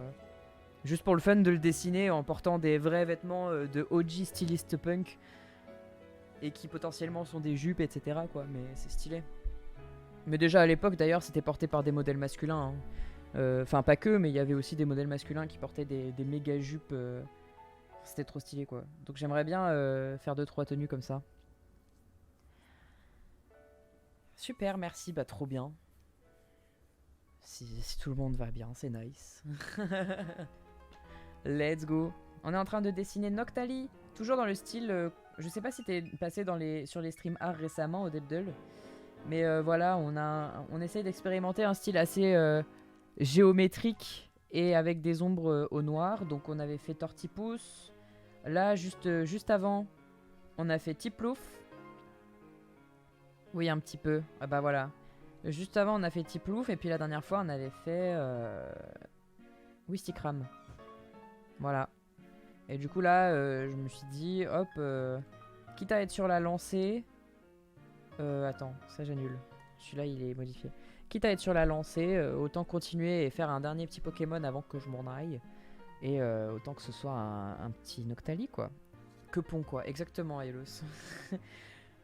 juste pour le fun de le dessiner en portant des vrais vêtements de OG styliste punk, et qui potentiellement sont des jupes, etc. quoi, mais c'est stylé. Mais déjà à l'époque d'ailleurs c'était porté par des modèles masculins, hein. Enfin, pas que, mais il y avait aussi des modèles masculins qui portaient des méga jupes. C'était trop stylé, quoi. Donc j'aimerais bien faire 2-3 tenues comme ça. Super, merci, bah trop bien. Si tout le monde va bien, c'est nice. Let's go. On est en train de dessiner Noctali, toujours dans le style... je sais pas si t'es passé sur les streams art récemment au Debdel, mais voilà, on essaye d'expérimenter un style assez... géométrique et avec des ombres au noir. Donc on avait fait Tortipousse. Là, juste avant, on a fait Tiplouf. Oui, un petit peu. Ah bah voilà. Juste avant, on a fait Tiplouf. Et puis la dernière fois, on avait fait Wistikram. Voilà. Et du coup là, je me suis dit, hop, quitte à être sur la lancée... attends, ça j'annule. Celui-là, il est modifié. Quitte à être sur la lancée, autant continuer et faire un dernier petit Pokémon avant que je m'en aille. Et autant que ce soit un petit Noctali, quoi. Que pont, quoi. Exactement, Elos.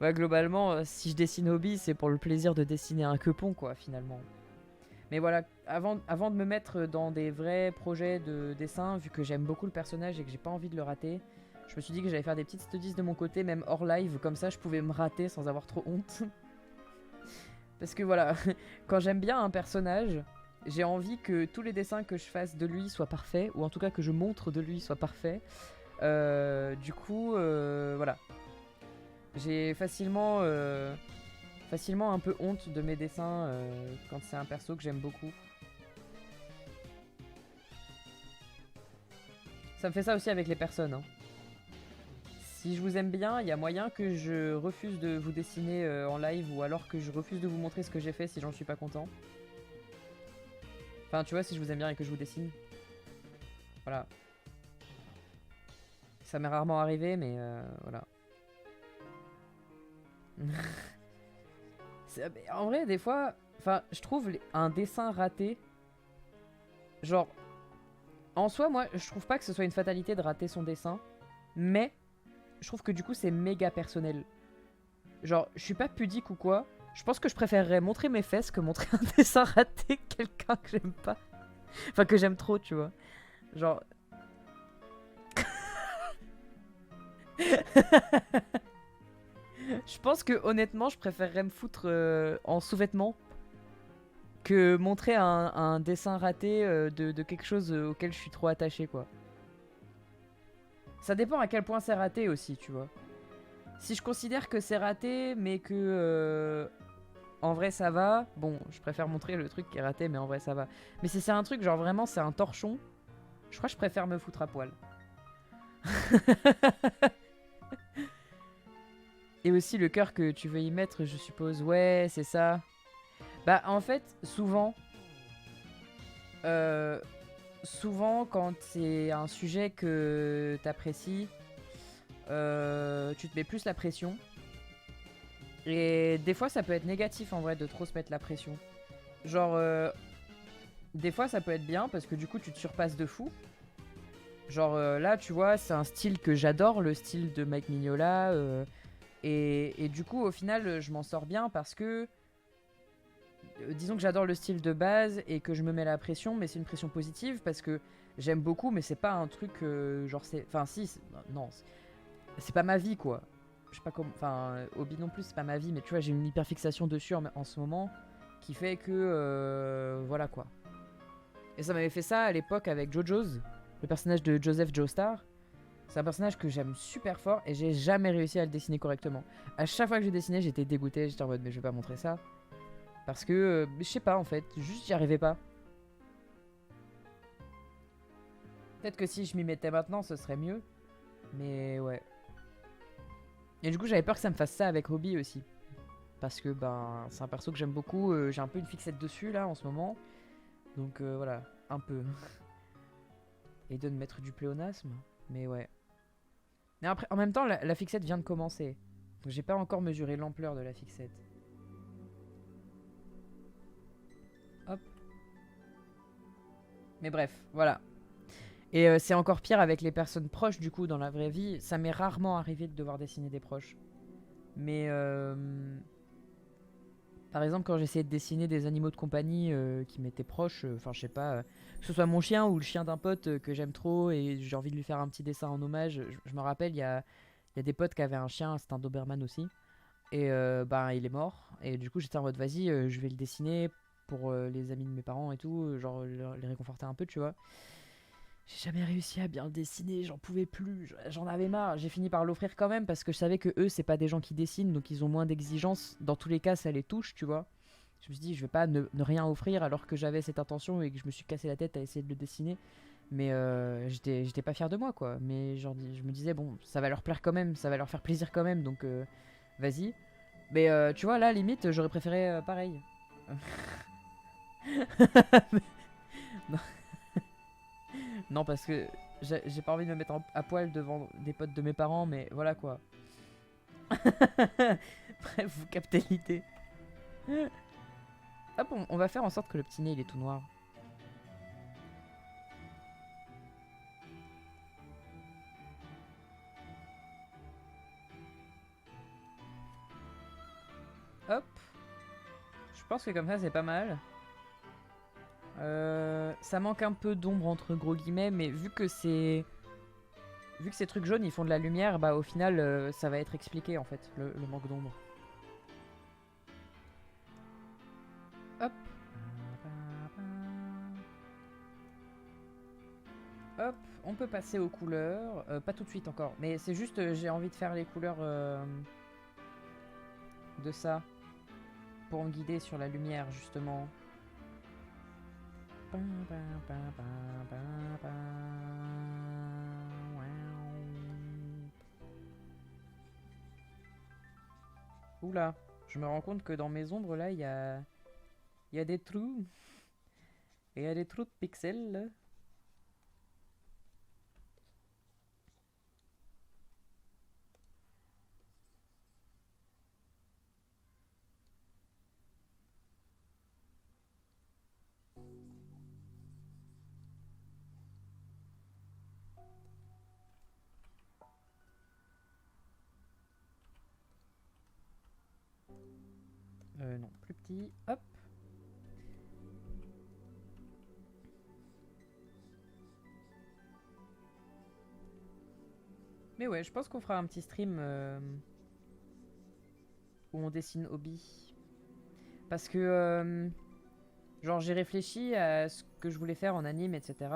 Ouais, globalement, si je dessine hobby, c'est pour le plaisir de dessiner un quepon, quoi, finalement. Mais voilà, avant de me mettre dans des vrais projets de dessin, vu que j'aime beaucoup le personnage et que j'ai pas envie de le rater, je me suis dit que j'allais faire des petites studies de mon côté, même hors live, comme ça je pouvais me rater sans avoir trop honte. Parce que voilà, quand j'aime bien un personnage, j'ai envie que tous les dessins que je fasse de lui soient parfaits, ou en tout cas que je montre de lui soient parfaits. Du coup, voilà. J'ai facilement un peu honte de mes dessins quand c'est un perso que j'aime beaucoup. Ça me fait ça aussi avec les personnes, hein. Si je vous aime bien, il y a moyen que je refuse de vous dessiner en live ou alors que je refuse de vous montrer ce que j'ai fait si j'en suis pas content. Enfin, tu vois, si je vous aime bien et que je vous dessine. Voilà. Ça m'est rarement arrivé, mais voilà. En vrai, des fois, enfin, je trouve un dessin raté. Genre, en soi, moi, je trouve pas que ce soit une fatalité de rater son dessin, mais je trouve que du coup, c'est méga personnel. Genre, je suis pas pudique ou quoi. Je pense que je préférerais montrer mes fesses que montrer un dessin raté de quelqu'un que j'aime pas. Enfin, que j'aime trop, tu vois. Genre. Je pense que honnêtement, je préférerais me foutre en sous-vêtements que montrer un dessin raté de quelque chose auquel je suis trop attaché, quoi. Ça dépend à quel point c'est raté aussi, tu vois. Si je considère que c'est raté, mais que en vrai ça va, bon, je préfère montrer le truc qui est raté, mais en vrai ça va. Mais si c'est un truc, genre vraiment c'est un torchon, je crois que je préfère me foutre à poil. Et aussi le cœur que tu veux y mettre, je suppose. Ouais, c'est ça. Bah, en fait, euh, souvent quand c'est un sujet que t'apprécies, tu te mets plus la pression. Et des fois, ça peut être négatif en vrai de trop se mettre la pression. Genre, des fois, ça peut être bien parce que du coup, tu te surpasses de fou. Genre, là, tu vois, c'est un style que j'adore, le style de Mike Mignola. Et du coup, au final, je m'en sors bien parce que disons que j'adore le style de base et que je me mets la pression, mais c'est une pression positive parce que j'aime beaucoup, mais c'est pas un truc genre c'est. Enfin, si, non, c'est pas ma vie quoi. Je sais pas comment. Enfin, hobby non plus, c'est pas ma vie, mais tu vois, j'ai une hyper fixation dessus en ce moment qui fait que. Voilà quoi. Et ça m'avait fait ça à l'époque avec JoJo's, le personnage de Joseph Joestar. C'est un personnage que j'aime super fort et j'ai jamais réussi à le dessiner correctement. À chaque fois que je dessinais, j'étais dégoûté, j'étais en mode mais je vais pas montrer ça. Parce que, je sais pas en fait, juste j'y arrivais pas. Peut-être que si je m'y mettais maintenant, ce serait mieux. Mais ouais. Et du coup, j'avais peur que ça me fasse ça avec Hobby aussi. Parce que ben, c'est un perso que j'aime beaucoup. J'ai un peu une fixette dessus là en ce moment. Donc voilà, un peu. Et de mettre du pléonasme. Mais ouais. Mais après, en même temps, la fixette vient de commencer. Donc j'ai pas encore mesuré l'ampleur de la fixette. Hop. Mais bref, voilà. Et c'est encore pire avec les personnes proches du coup dans la vraie vie. Ça m'est rarement arrivé de devoir dessiner des proches. Mais par exemple quand j'essayais de dessiner des animaux de compagnie qui m'étaient proches, enfin je sais pas, que ce soit mon chien ou le chien d'un pote que j'aime trop et j'ai envie de lui faire un petit dessin en hommage. Je me rappelle, il y a des potes qui avaient un chien, c'est un Doberman aussi. Et bah il est mort. Et du coup j'étais en mode vas-y, je vais le dessiner pour les amis de mes parents et tout, genre les réconforter un peu, tu vois. J'ai jamais réussi à bien le dessiner, j'en pouvais plus, j'en avais marre. J'ai fini par l'offrir quand même parce que je savais que eux, c'est pas des gens qui dessinent, donc ils ont moins d'exigences. Dans tous les cas, ça les touche, tu vois. Je me suis dit, je vais pas ne rien offrir alors que j'avais cette intention et que je me suis cassé la tête à essayer de le dessiner. Mais j'étais pas fier de moi, quoi. Mais genre, je me disais, bon, ça va leur plaire quand même, ça va leur faire plaisir quand même, donc vas-y. Mais tu vois, là, limite, j'aurais préféré pareil. non, non, parce que j'ai pas envie de me mettre à poil devant des potes de mes parents, mais voilà quoi. Bref, vous captez l'idée. Hop, on va faire en sorte que le petit nez il est tout noir. hop. Je pense que comme ça c'est pas mal. Ça manque un peu d'ombre entre gros guillemets, mais vu que ces trucs jaunes ils font de la lumière, bah au final ça va être expliqué en fait, le manque d'ombre. Hop. Hop, on peut passer aux couleurs. Pas tout de suite encore, mais c'est juste j'ai envie de faire les couleurs de ça pour me guider sur la lumière justement. Oula, je me rends compte que dans mes ombres là, il y a des trous. Et il y a des trous de pixels là. Non, plus petit. Hop. Mais ouais, je pense qu'on fera un petit stream où on dessine hobby. Parce que, genre, j'ai réfléchi à ce que je voulais faire en anime, etc.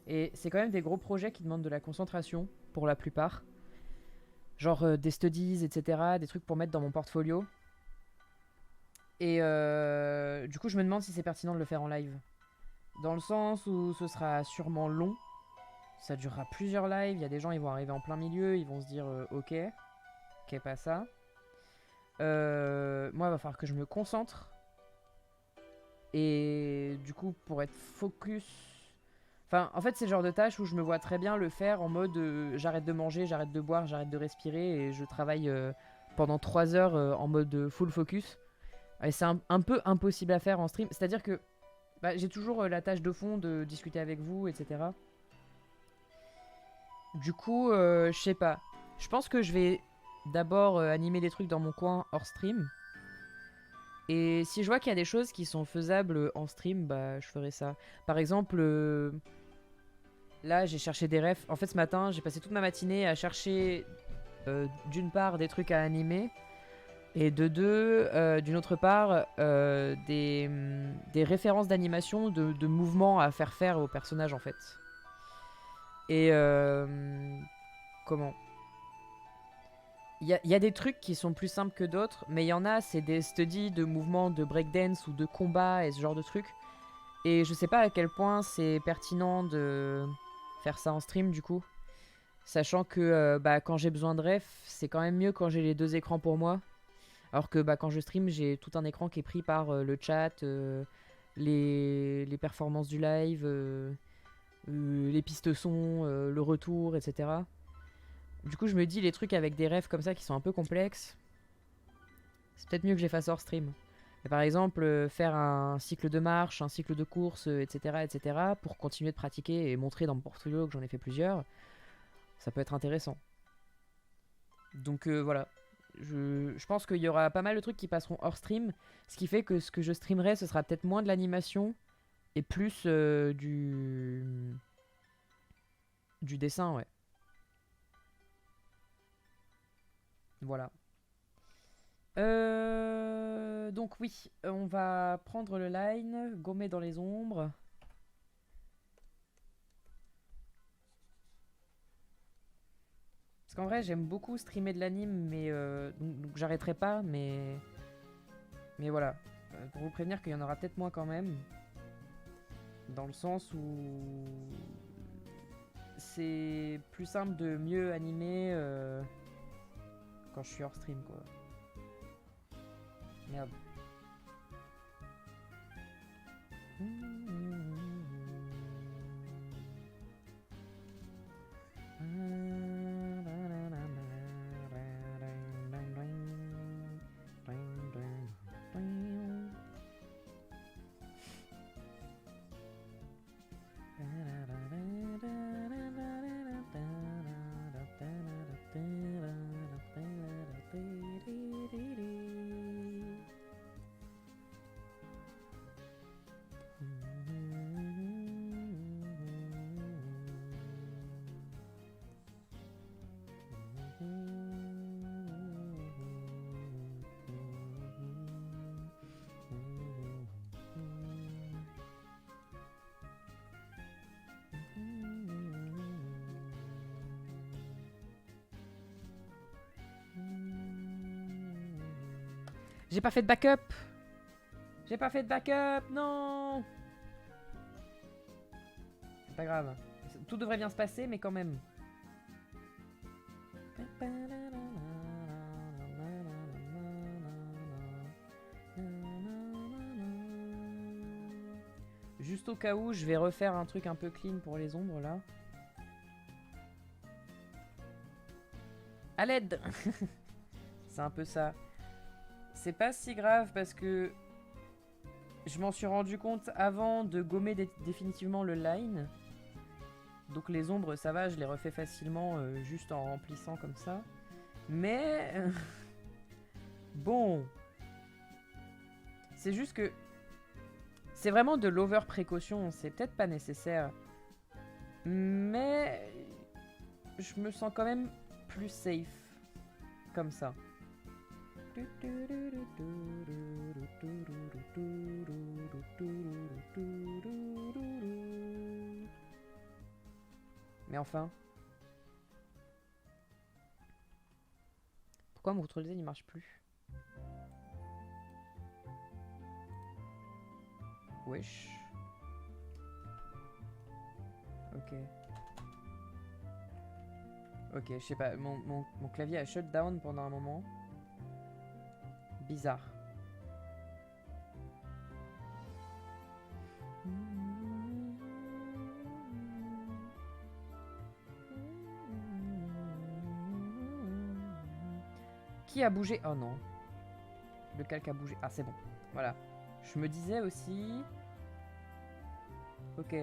Et c'est quand même des gros projets qui demandent de la concentration, pour la plupart. Genre des studies, etc. Des trucs pour mettre dans mon portfolio. Et du coup, je me demande si c'est pertinent de le faire en live. Dans le sens où ce sera sûrement long. Ça durera plusieurs lives. Il y a des gens, ils vont arriver en plein milieu. Ils vont se dire ok, ok, pas ça. Moi, il va falloir que je me concentre. Et du coup, pour être focus. Enfin, en fait, c'est le genre de tâche où je me vois très bien le faire en mode j'arrête de manger, j'arrête de boire, j'arrête de respirer et je travaille pendant 3 heures en mode full focus. Et c'est un peu impossible à faire en stream. C'est-à-dire que bah, j'ai toujours la tâche de fond de discuter avec vous, etc. Du coup, je sais pas. Je pense que je vais d'abord animer des trucs dans mon coin hors stream. Et si je vois qu'il y a des choses qui sont faisables en stream, bah je ferai ça. Par exemple, là j'ai cherché des refs. En fait, ce matin, j'ai passé toute ma matinée à chercher d'une part des trucs à animer. Et de deux, d'une autre part, des références d'animation, de mouvements à faire aux personnages en fait. Et comment il y a des trucs qui sont plus simples que d'autres, mais il y en a, c'est des studies de mouvements de breakdance ou de combat et ce genre de trucs. Et je sais pas à quel point c'est pertinent de faire ça en stream du coup. Sachant que bah, quand j'ai besoin de ref, c'est quand même mieux quand j'ai les deux écrans pour moi. Alors que bah, quand je stream, j'ai tout un écran qui est pris par le chat, les performances du live, les pistes son, le retour, etc. Du coup, je me dis, les trucs avec des refs comme ça qui sont un peu complexes, c'est peut-être mieux que je les fasse hors stream. Mais par exemple, faire un cycle de marche, un cycle de course, etc., etc., pour continuer de pratiquer et montrer dans mon portfolio que j'en ai fait plusieurs, ça peut être intéressant. Donc voilà. Je pense qu'il y aura pas mal de trucs qui passeront hors stream, ce qui fait que ce que je streamerai, ce sera peut-être moins de l'animation et plus du dessin, ouais. Voilà. Donc oui, on va prendre le line, gommer dans les ombres. Parce qu'en vrai, j'aime beaucoup streamer de l'anime, mais donc j'arrêterai pas, mais voilà. Pour vous prévenir qu'il y en aura peut-être moins quand même, dans le sens où c'est plus simple de mieux animer quand je suis hors stream, quoi. Merde. J'ai pas fait de backup. J'ai pas fait de backup, non. C'est pas grave. Tout devrait bien se passer, mais quand même. Juste au cas où, je vais refaire un truc un peu clean pour les ombres, là. À l'aide. C'est un peu ça. C'est pas si grave parce que je m'en suis rendu compte avant de gommer définitivement le line. Donc les ombres, ça va, je les refais facilement juste en remplissant comme ça. Mais... bon... C'est juste que... C'est vraiment de l'over-précaution, c'est peut-être pas nécessaire. Mais... Je me sens quand même plus safe. Comme ça. Mais enfin... Pourquoi mon contrôle Z il marche plus? Wesh. Ok. Ok, je sais pas, mon clavier a shut down pendant un moment. Bizarre. Qui a bougé? Oh non. Le calque a bougé. Ah, c'est bon. Voilà. Je me disais aussi... Ok.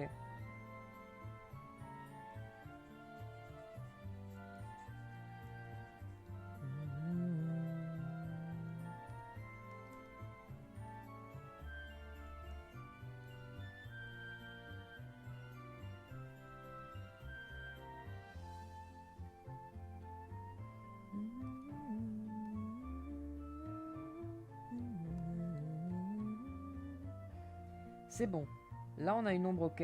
C'est bon. Là, on a une ombre ok.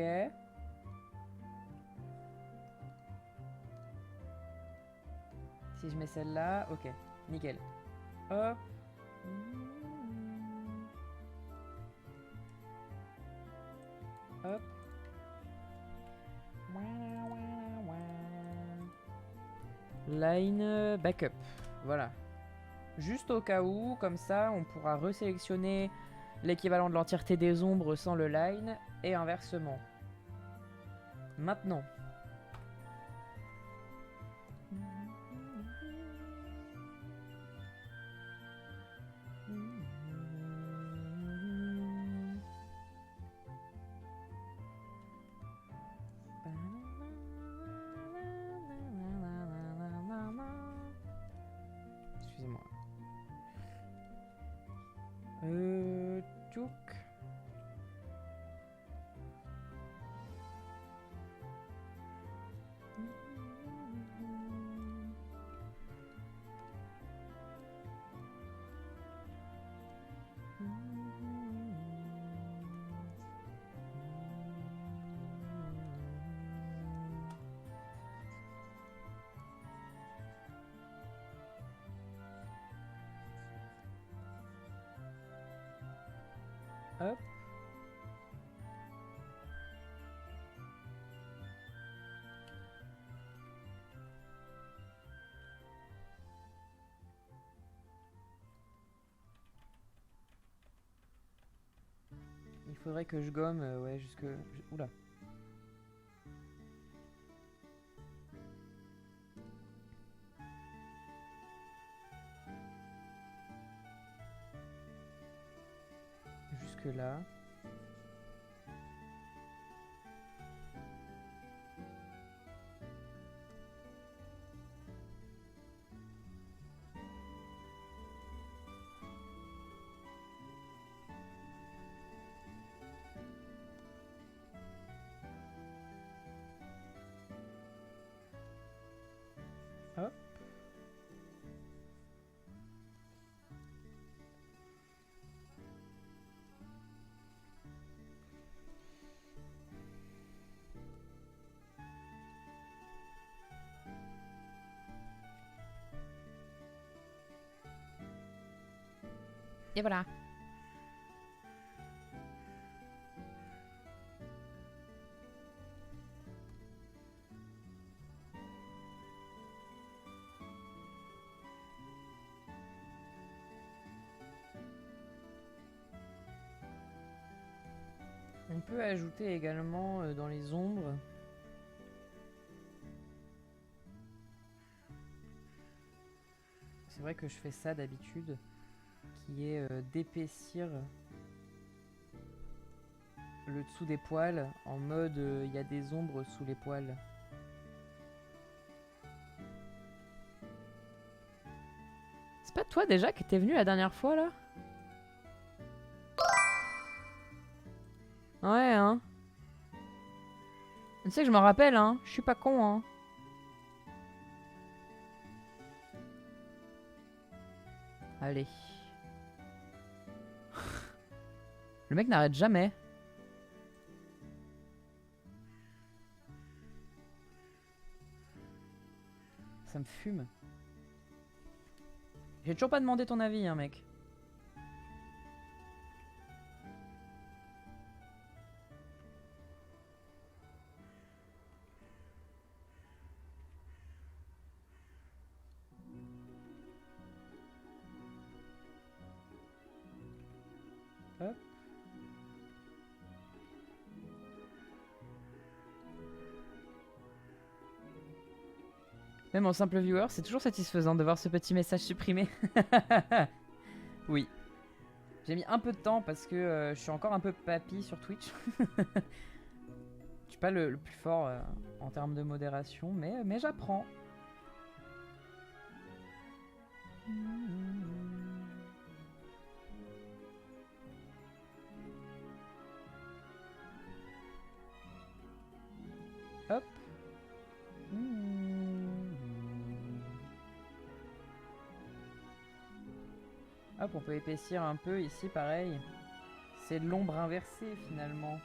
Si je mets celle-là, ok. Nickel. Hop. Hop. Line backup. Voilà. Juste au cas où, comme ça, on pourra resélectionner l'équivalent de l'entièreté des ombres sans le line, et inversement. Maintenant. Excusez-moi. Tchouk. Hop. Il faudrait que je gomme, ouais, jusque... Oula. Jusque là. Hop. Et voilà. On peut ajouter également dans les ombres. C'est vrai que je fais ça d'habitude, qui est d'épaissir le dessous des poils en mode il y a des ombres sous les poils. C'est pas toi déjà qui étais venu la dernière fois là? Ouais hein. Tu sais que je m'en rappelle hein, je suis pas con hein. Allez. Le mec n'arrête jamais. Ça me fume. J'ai toujours pas demandé ton avis hein mec. Hop. Même en simple viewer, c'est toujours satisfaisant de voir ce petit message supprimé. Oui. J'ai mis un peu de temps parce que je suis encore un peu papy sur Twitch. Je suis pas le plus fort en termes de modération, mais j'apprends. Hop. Hop, on peut épaissir un peu ici, pareil. C'est l'ombre inversée finalement.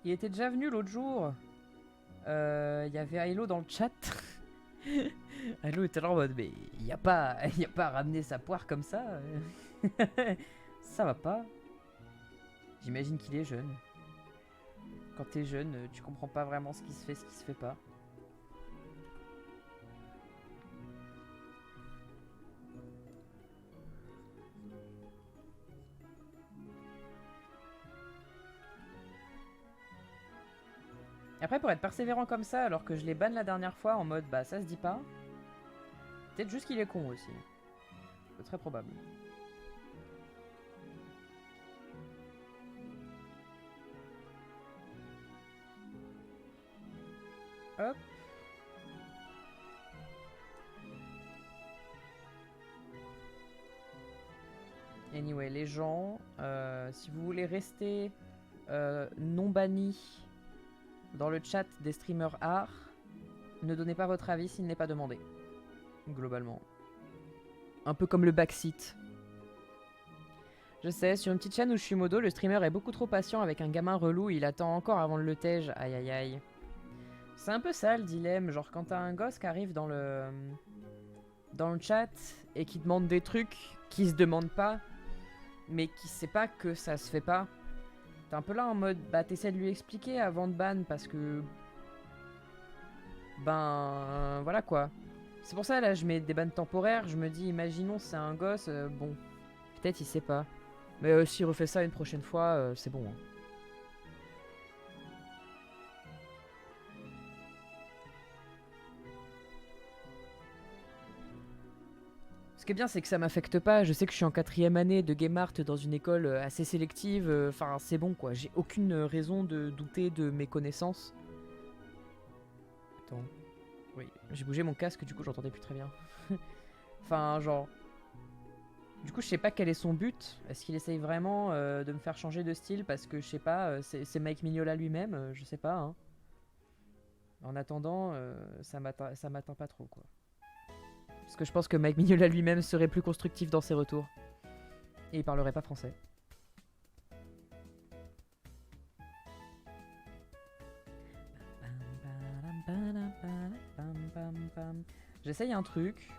Il était déjà venu l'autre jour. Il y avait Hilo dans le chat. Hilo était là en mode, mais il n'y a pas à ramener sa poire comme ça. Ça va pas. J'imagine qu'il est jeune. Quand t'es jeune, tu comprends pas vraiment ce qui se fait, ce qui se fait pas. Après, pour être persévérant comme ça, alors que je les banne la dernière fois en mode bah ça se dit pas, peut-être juste qu'il est con aussi. C'est très probable. Hop. Anyway, les gens, si vous voulez rester non bannis dans le chat des streamers art, ne donnez pas votre avis s'il n'est pas demandé. Globalement. Un peu comme le backseat. Je sais, sur une petite chaîne où je suis modo, le streamer est beaucoup trop patient avec un gamin relou, il attend encore avant le tège. Aïe aïe aïe. C'est un peu ça le dilemme, genre quand t'as un gosse qui arrive dans le chat et qui demande des trucs qui se demandent pas, mais qui sait pas que ça se fait pas. T'es un peu là en mode, bah t'essaies de lui expliquer avant de ban parce que... Ben... voilà quoi. C'est pour ça là je mets des bans temporaires, je me dis imaginons c'est un gosse, bon, peut-être il sait pas. Mais s'il refait ça une prochaine fois, c'est bon. Hein. Ce qui est bien c'est que ça m'affecte pas, je sais que je suis en 4ème année de Game Art dans une école assez sélective, enfin c'est bon quoi, j'ai aucune raison de douter de mes connaissances. Attends. Oui, j'ai bougé mon casque, du coup j'entendais plus très bien. Enfin, genre... Du coup, je sais pas quel est son but. Est-ce qu'il essaye vraiment de me faire changer de style parce que, je sais pas, c'est Mike Mignola lui-même, je sais pas. Hein. En attendant, ça m'atteint pas trop, quoi. Parce que je pense que Mike Mignola lui-même serait plus constructif dans ses retours. Et il parlerait pas français. J'essaye un truc.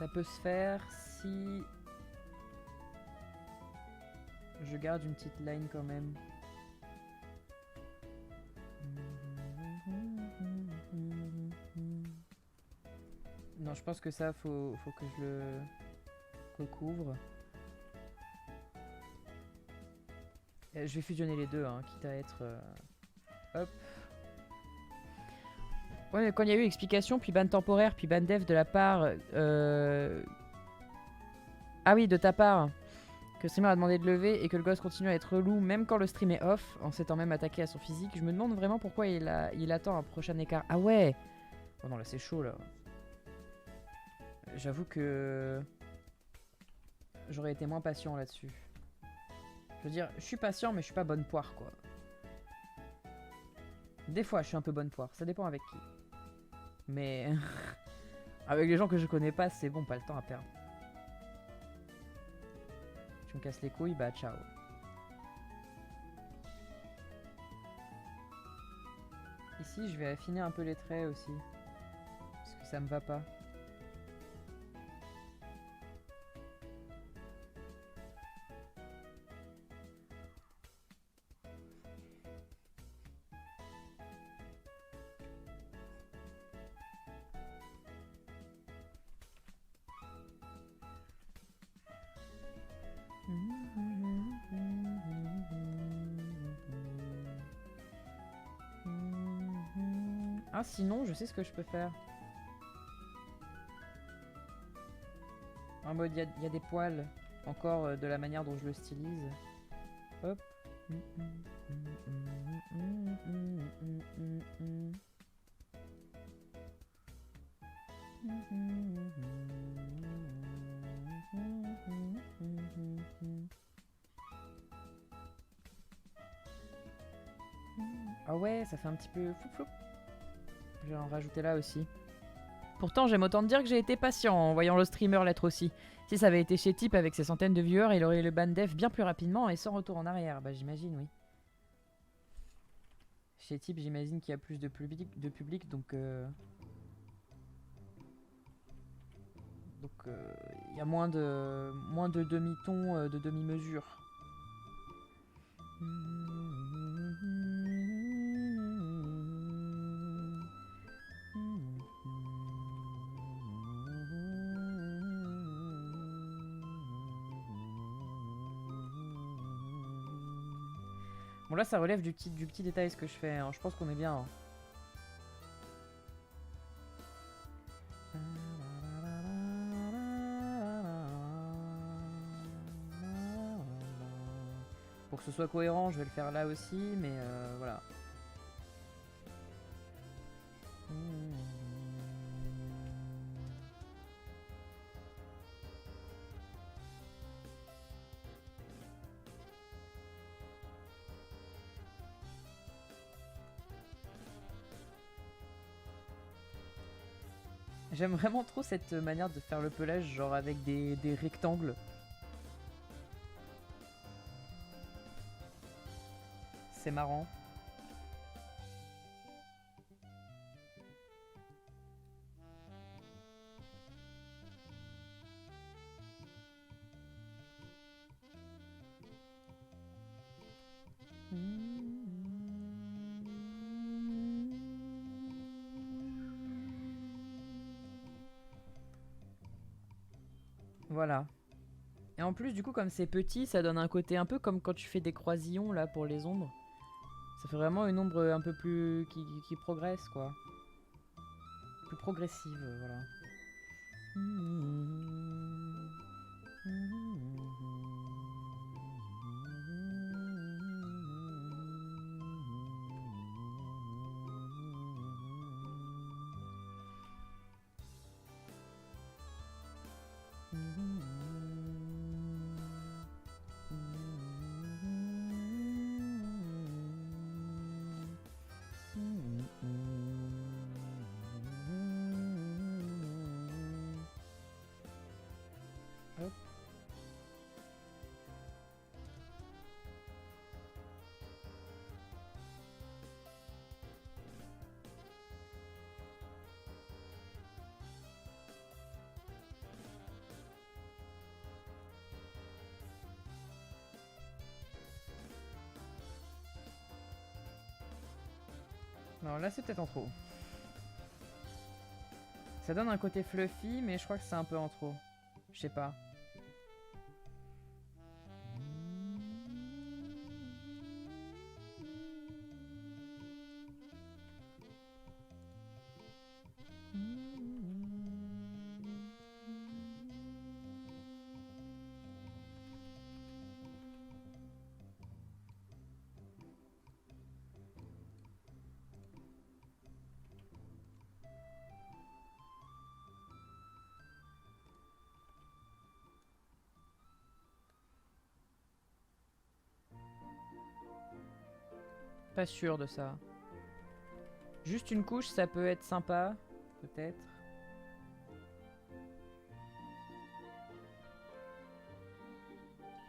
Ça peut se faire si je garde une petite line quand même. Non, je pense que ça, faut que je le recouvre. Je vais fusionner les deux, hein, quitte à être... Hop. Ouais, mais quand il y a eu explication, puis ban temporaire, puis ban dev de la part... Ah oui, de ta part. Que le streamer a demandé de lever et que le gosse continue à être relou même quand le stream est off, en s'étant même attaqué à son physique. Je me demande vraiment pourquoi il attend un prochain écart. Ah ouais. Oh non, là c'est chaud là. J'avoue que... J'aurais été moins patient là-dessus. Je veux dire, je suis patient mais je suis pas bonne poire quoi. Des fois je suis un peu bonne poire, ça dépend avec qui. Mais... avec les gens que je connais pas, c'est bon, pas le temps à perdre. Tu me casses les couilles, bah ciao. Ici, je vais affiner un peu les traits aussi. Parce que ça me va pas. Ah, sinon, je sais ce que je peux faire. En mode, il y a des poils. Encore de la manière dont je le stylise. Hop. Ah ouais, ça fait un petit peu floup floup. Je vais en rajouter là aussi. Pourtant, j'aime autant te dire que j'ai été patient en voyant le streamer l'être aussi. Si ça avait été chez Tip avec ses centaines de viewers, il aurait eu le ban def bien plus rapidement et sans retour en arrière. Bah j'imagine, oui. Chez Tip, j'imagine qu'il y a plus de public donc... Donc il y a moins de demi-ton, de demi-mesure. Bon là ça relève du petit détail ce que je fais, hein. Je pense qu'on est bien. Hein. Pour que ce soit cohérent, je vais le faire là aussi, mais voilà. J'aime vraiment trop cette manière de faire le pelage, genre avec des rectangles. C'est marrant. Voilà. Et en plus, du coup, comme c'est petit, ça donne un côté un peu comme quand tu fais des croisillons là pour les ombres. Ça fait vraiment une ombre un peu plus... qui progresse, quoi. Plus progressive, voilà. Non, là c'est peut-être en trop. Ça donne un côté fluffy, mais je crois que c'est un peu en trop. Je sais pas. Pas sûr de ça. Juste une couche, ça peut être sympa, peut-être.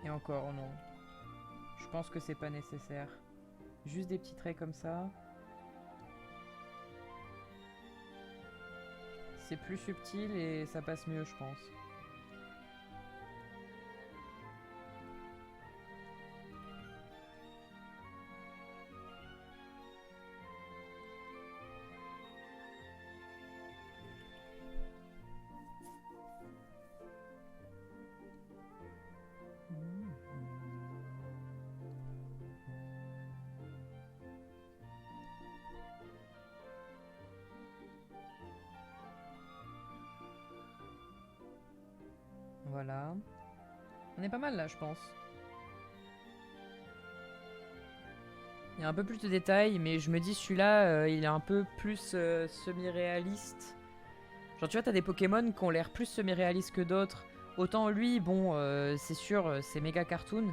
Et encore, non. Je pense que c'est pas nécessaire. Juste des petits traits comme ça. C'est plus subtil et ça passe mieux, je pense. Voilà. On est pas mal là, je pense. Il y a un peu plus de détails, mais je me dis celui-là, il est un peu plus semi-réaliste. Genre tu vois, t'as des Pokémon qui ont l'air plus semi-réalistes que d'autres. Autant lui, bon, c'est sûr, c'est méga cartoon.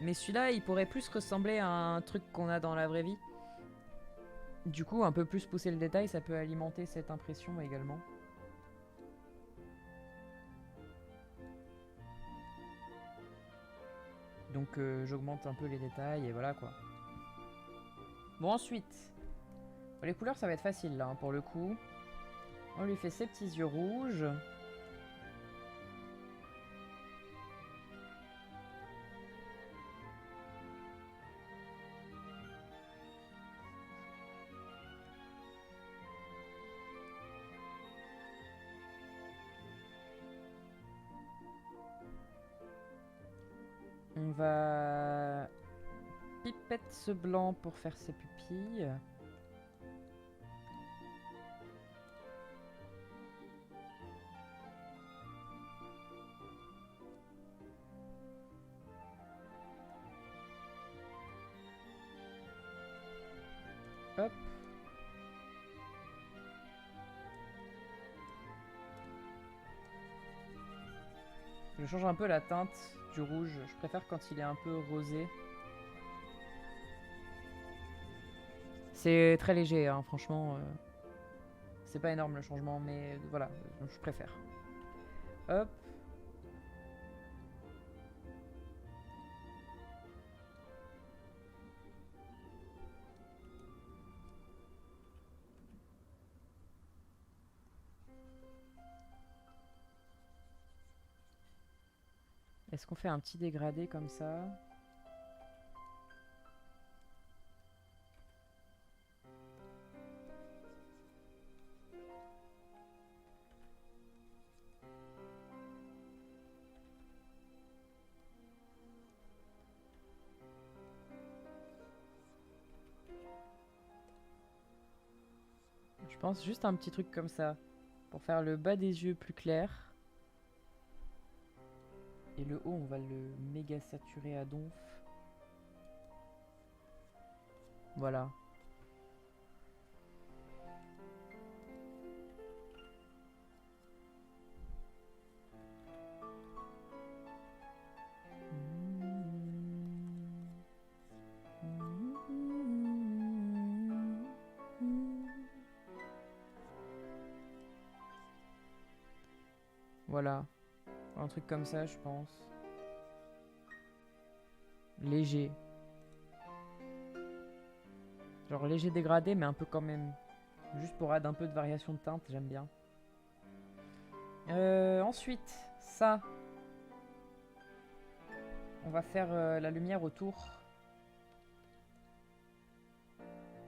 Mais celui-là, il pourrait plus ressembler à un truc qu'on a dans la vraie vie. Du coup, un peu plus pousser le détail, ça peut alimenter cette impression également. Donc j'augmente un peu les détails et voilà quoi. Bon ensuite, les couleurs ça va être facile là hein, pour le coup. On lui fait ses petits yeux rouges. On va pipette ce blanc pour faire ses pupilles. Hop. Je change un peu la teinte du rouge. Je préfère quand il est un peu rosé. C'est très léger, hein, franchement. C'est pas énorme le changement, mais voilà, je préfère. Hop. Est-ce qu'on fait un petit dégradé comme ça? Je pense juste un petit truc comme ça. Pour faire le bas des yeux plus clair. Et le haut, on va le méga saturer à donf. Voilà. Voilà. Un truc comme ça, je pense. Léger. Genre léger dégradé, mais un peu quand même. Juste pour add un peu de variation de teinte, j'aime bien. Ensuite, ça. On va faire la lumière autour.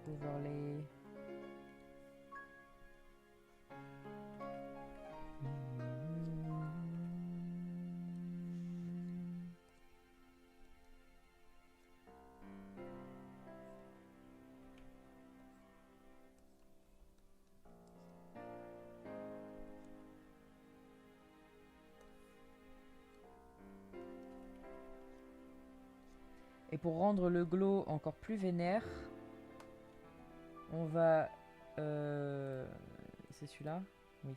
Overlay. Et pour rendre le glow encore plus vénère, on va... c'est celui-là? Oui.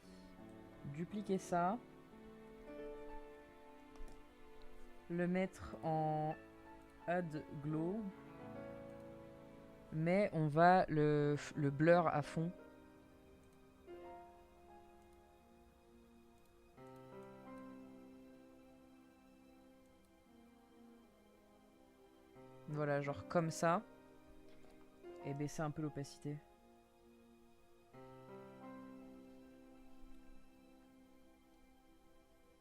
Dupliquer ça. Le mettre en add glow. Mais on va le blur à fond. Voilà, genre comme ça. Et baisser un peu l'opacité.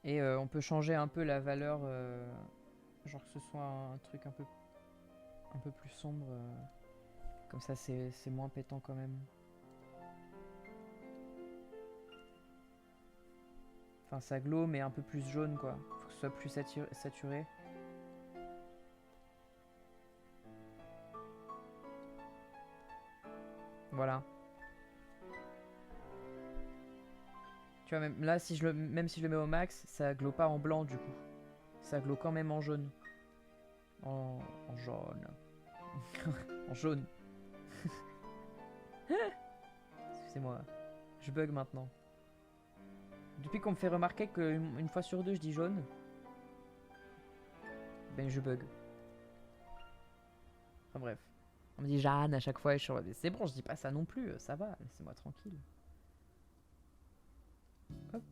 Et on peut changer un peu la valeur. Genre que ce soit un truc un peu plus sombre. Comme ça, c'est moins pétant quand même. Enfin, ça glow, mais un peu plus jaune, quoi. Faut que ce soit plus saturé. Voilà. Tu vois, même là, même si je le mets au max, ça glow pas en blanc, du coup. Ça glow quand même en jaune. En jaune. En jaune. Excusez-moi. Je bug maintenant. Depuis qu'on me fait remarquer qu'une fois sur deux, je dis jaune, ben je bug. Enfin bref. On me dit Jeanne à chaque fois et je suis en mode, c'est bon, je dis pas ça non plus, ça va, laissez-moi tranquille. Hop.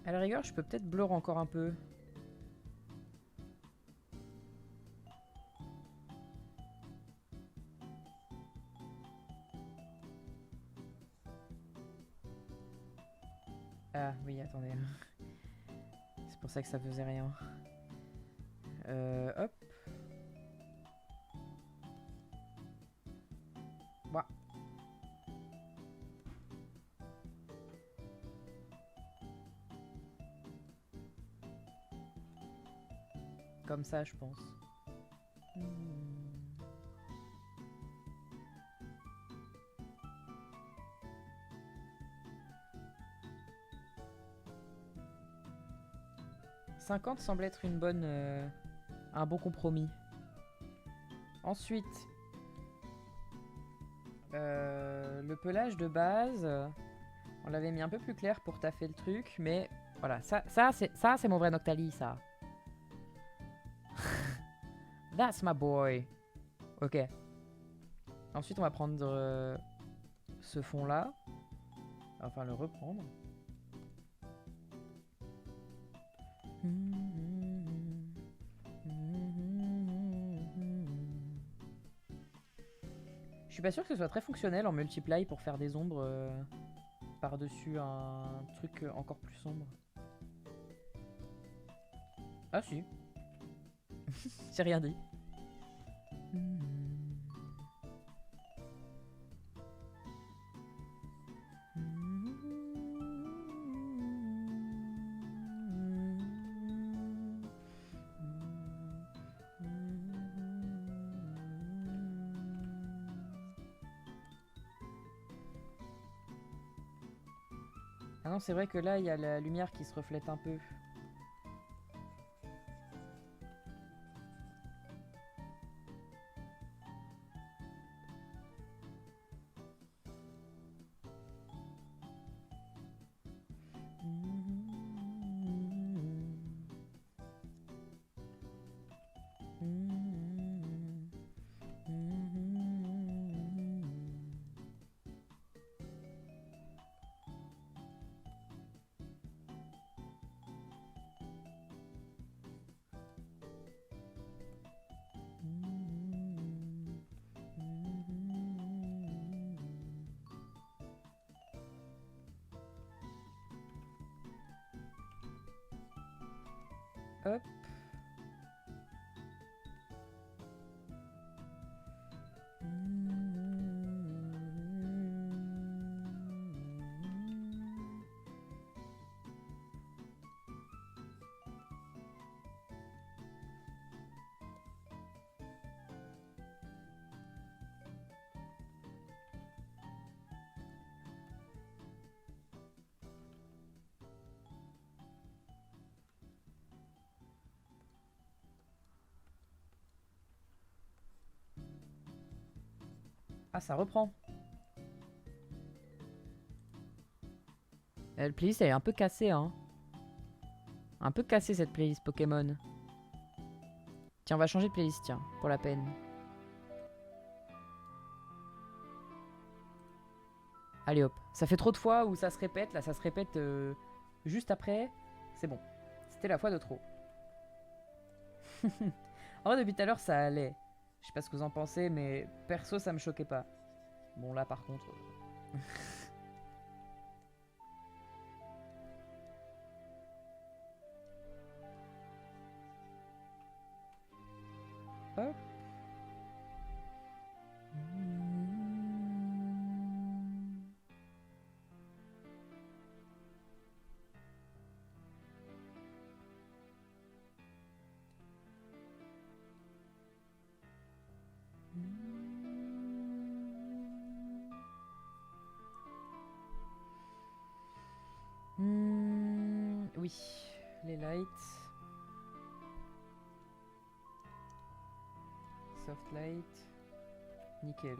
À la rigueur, je peux peut-être blur encore un peu. Ah oui, attendez. C'est pour ça que ça faisait rien. Hop. Bah. Comme ça, je pense. Hmm. « 50 semble être un bon compromis. Ensuite, le pelage de base, on l'avait mis un peu plus clair pour taffer le truc, mais voilà, ça c'est mon vrai Noctali, ça. That's my boy. Ok. Ensuite, on va prendre ce fond-là. Enfin, le reprendre. Je suis pas sûr que ce soit très fonctionnel en multiply pour faire des ombres par-dessus un truc encore plus sombre. Ah si. J'ai rien dit. Ah non, c'est vrai que là, il y a la lumière qui se reflète un peu. Hop. Ah, ça reprend. La playlist, elle est un peu cassée, hein. Un peu cassée, cette playlist Pokémon. Tiens, on va changer de playlist, tiens, pour la peine. Allez hop. Ça fait trop de fois où ça se répète. Là, ça se répète juste après. C'est bon. C'était la fois de trop. En vrai, depuis tout à l'heure, ça allait. Je sais pas ce que vous en pensez, mais perso, ça me choquait pas. Bon, là, par contre... Hop. Oui, les lights. Soft light. Nickel.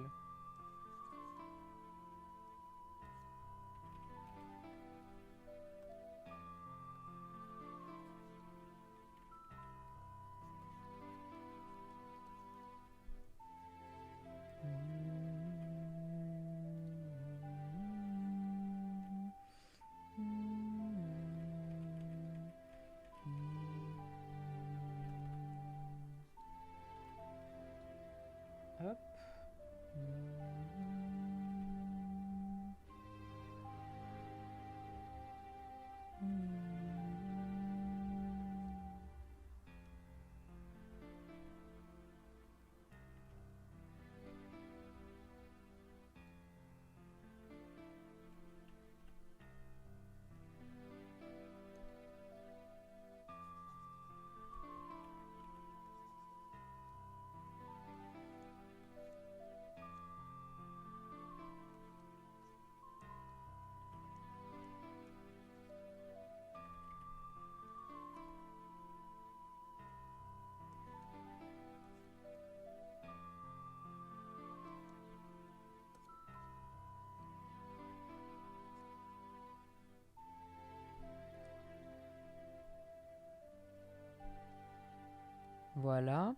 Hop. Voilà.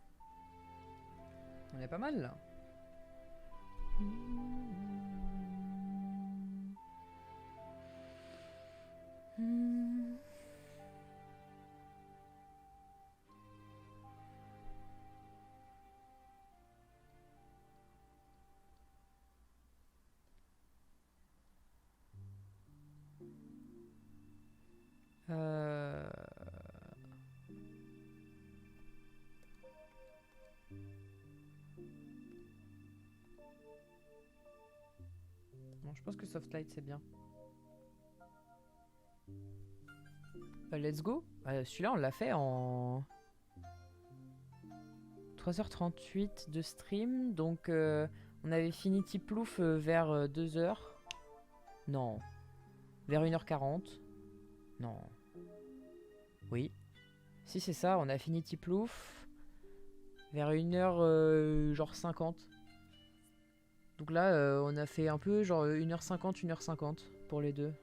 On est pas mal là. Euh... Bon, je pense que Softlight c'est bien. Let's go. Celui-là on l'a fait en 3h38 de stream. Donc on avait fini Tiplouf vers 2h. Non. Vers 1h40. Non. Oui. Si c'est ça, on a fini Tiplouf vers 1h genre 50. Donc là on a fait un peu genre 1h50, 1h50 pour les deux.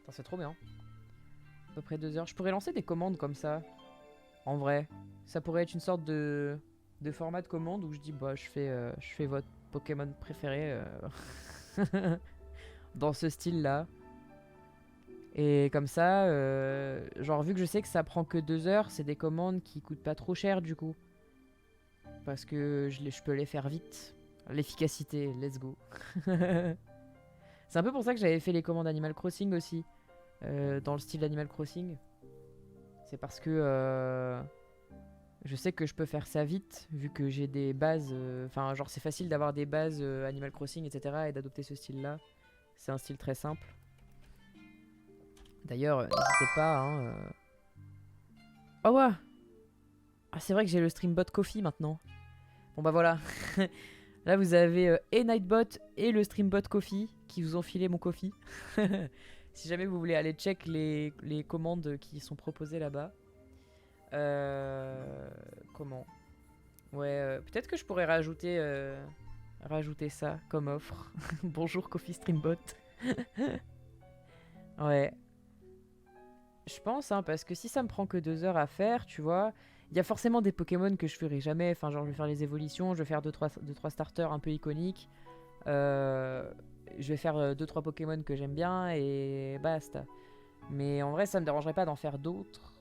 C'est trop bien. À peu près 2h. Je pourrais lancer des commandes comme ça. En vrai. Ça pourrait être une sorte de format de commande où je dis bah je fais votre Pokémon préféré dans ce style là. Et comme ça, genre vu que je sais que ça prend que 2 heures, c'est des commandes qui coûtent pas trop cher du coup. Parce que je peux les faire vite. L'efficacité, let's go. C'est un peu pour ça que j'avais fait les commandes Animal Crossing aussi. Dans le style Animal Crossing. C'est parce que je sais que je peux faire ça vite, vu que j'ai des bases. Enfin, genre c'est facile d'avoir des bases Animal Crossing, etc. et d'adopter ce style-là. C'est un style très simple. D'ailleurs, n'hésitez pas. Hein, Oh ouais. Ah, c'est vrai que j'ai le Streambot Coffee maintenant. Bon bah voilà. Là vous avez et Nightbot et le Streambot Coffee qui vous ont filé mon coffee. Si jamais vous voulez aller check les commandes qui sont proposées là-bas. Comment Ouais, peut-être que je pourrais rajouter rajouter ça comme offre. Bonjour Coffee Streambot. Ouais. Je pense, hein, parce que si ça me prend que 2 heures à faire, tu vois, il y a forcément des Pokémon que je ferai jamais. Enfin, genre, je vais faire les évolutions, je vais faire 2-3 starters un peu iconiques. Euh, je vais faire 2-3 Pokémon que j'aime bien et basta. Mais en vrai, ça me dérangerait pas d'en faire d'autres.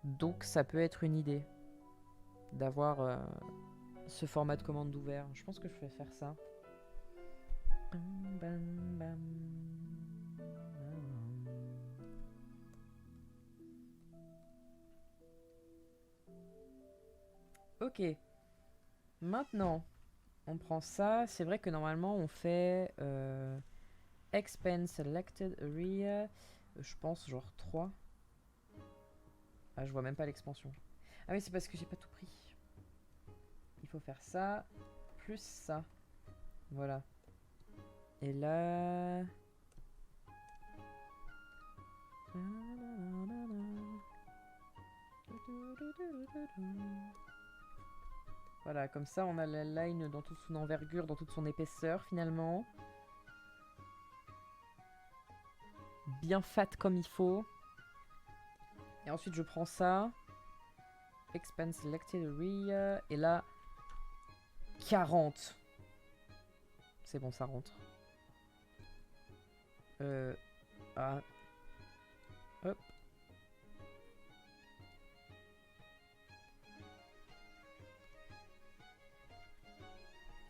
Donc, ça peut être une idée d'avoir ce format de commande ouvert. Je pense que je vais faire ça. Bam, bam, bam. Ok. Maintenant, on prend ça. C'est vrai que normalement, on fait Expand Selected Area. Je pense genre 3. Ah, je vois même pas l'expansion. Ah oui, c'est parce que j'ai pas tout pris. Il faut faire ça, plus ça. Voilà. Et là... Voilà, comme ça on a la line dans toute son envergure, dans toute son épaisseur finalement. Bien fat comme il faut. Et ensuite je prends ça. Expand Selected Area. Et là... 40. C'est bon, ça rentre. Ah. Hop.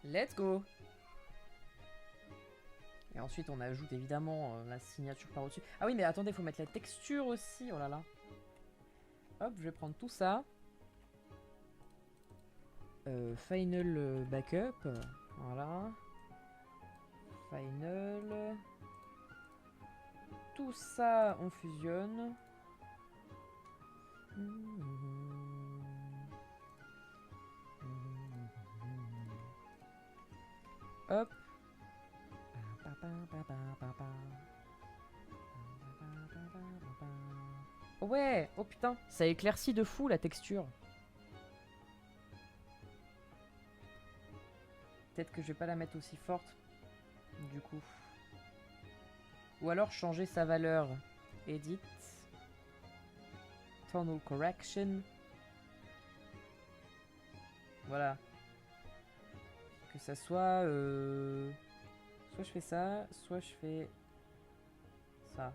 Let's go. Et ensuite on ajoute évidemment la signature par au-dessus. Ah oui mais attendez, il faut mettre la texture aussi. Oh là là. Hop, je vais prendre tout ça. Final backup. Voilà. Final. Tout ça on fusionne. Hop. Ouais, oh putain, ça éclaircit de fou la texture. Peut-être que je vais pas la mettre aussi forte, du coup. Ou alors changer sa valeur. Edit. Tonal correction. Voilà. Que ça soit... Soit je fais ça, soit je fais... ça.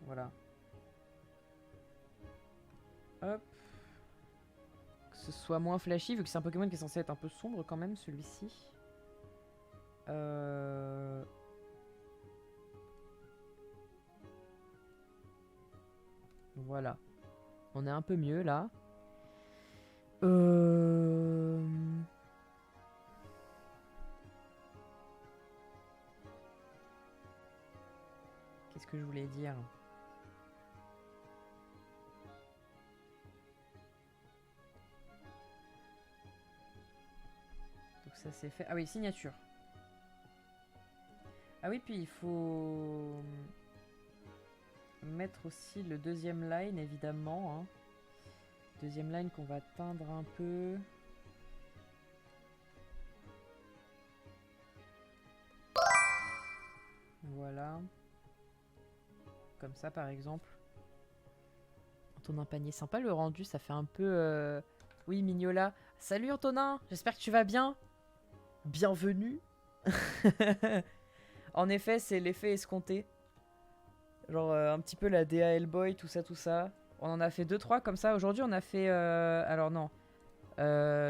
Voilà. Hop. Que ce soit moins flashy, vu que c'est un Pokémon qui est censé être un peu sombre quand même, celui-ci. Voilà. On est un peu mieux là. Qu'est-ce que je voulais dire? Donc ça c'est fait. Ah oui, signature. Ah oui, puis il faut mettre aussi le deuxième line, évidemment. Hein. Deuxième line qu'on va teindre un peu. Voilà. Comme ça, par exemple. Antonin Panier, sympa le rendu, ça fait un peu... Oui, Mignola. Salut Antonin, j'espère que tu vas bien. Bienvenue. En effet, c'est l'effet escompté. Genre un petit peu la DA Hellboy, tout ça, tout ça. On en a fait 2-3 comme ça. Aujourd'hui, on a fait... alors non.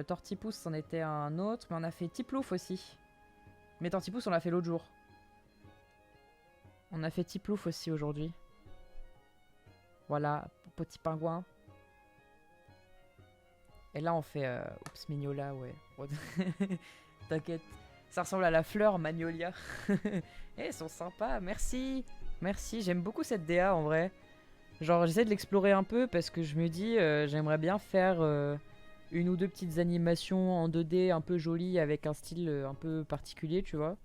Tortipousse, c'en était un autre. Mais on a fait Tiplouf aussi. Mais Tortipousse, on l'a fait l'autre jour. On a fait Tiplouf aussi aujourd'hui. Voilà, petit pingouin. Et là, on fait... Oups, Mignola, ouais. T'inquiète. Ça ressemble à la fleur Magnolia. Eh, ils sont sympas, merci. Merci, j'aime beaucoup cette DA en vrai. Genre, j'essaie de l'explorer un peu parce que je me dis, j'aimerais bien faire une ou deux petites animations en 2D un peu jolies avec un style un peu particulier, tu vois.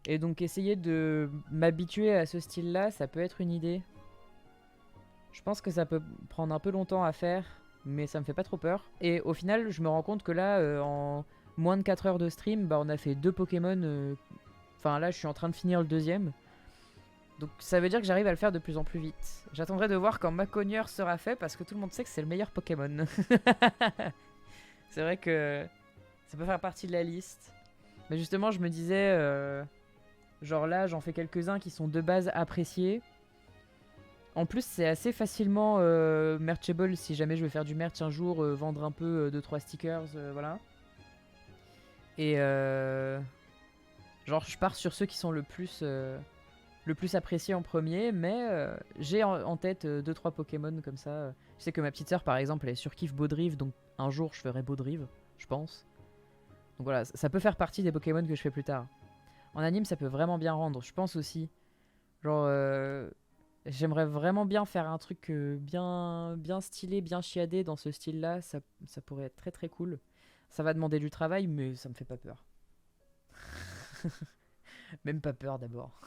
Et donc, essayer de m'habituer à ce style-là, ça peut être une idée. Je pense que ça peut prendre un peu longtemps à faire, mais ça me fait pas trop peur. Et au final, je me rends compte que là, moins de 4 heures de stream, bah on a fait 2 Pokémon. Enfin là, je suis en train de finir le deuxième. Donc ça veut dire que j'arrive à le faire de plus en plus vite. J'attendrai de voir quand Macogneur sera fait parce que tout le monde sait que c'est le meilleur Pokémon. C'est vrai que ça peut faire partie de la liste. Mais justement, je me disais, genre là, j'en fais quelques-uns qui sont de base appréciés. En plus, c'est assez facilement merchable si jamais je veux faire du merch un jour, vendre un peu 2-3 stickers, voilà. Et genre, je pars sur ceux qui sont le plus appréciés en premier, mais j'ai en tête 2-3 Pokémon comme ça. Je sais que ma petite sœur, par exemple, elle surkiffe Baudrive, donc un jour je ferai Baudrive, je pense. Donc voilà, ça peut faire partie des Pokémon que je fais plus tard. En anime, ça peut vraiment bien rendre, je pense aussi. Genre, j'aimerais vraiment bien faire un truc bien stylé, bien chiadé dans ce style-là. Ça pourrait être très très cool. Ça va demander du travail, mais ça me fait pas peur. Même pas peur d'abord.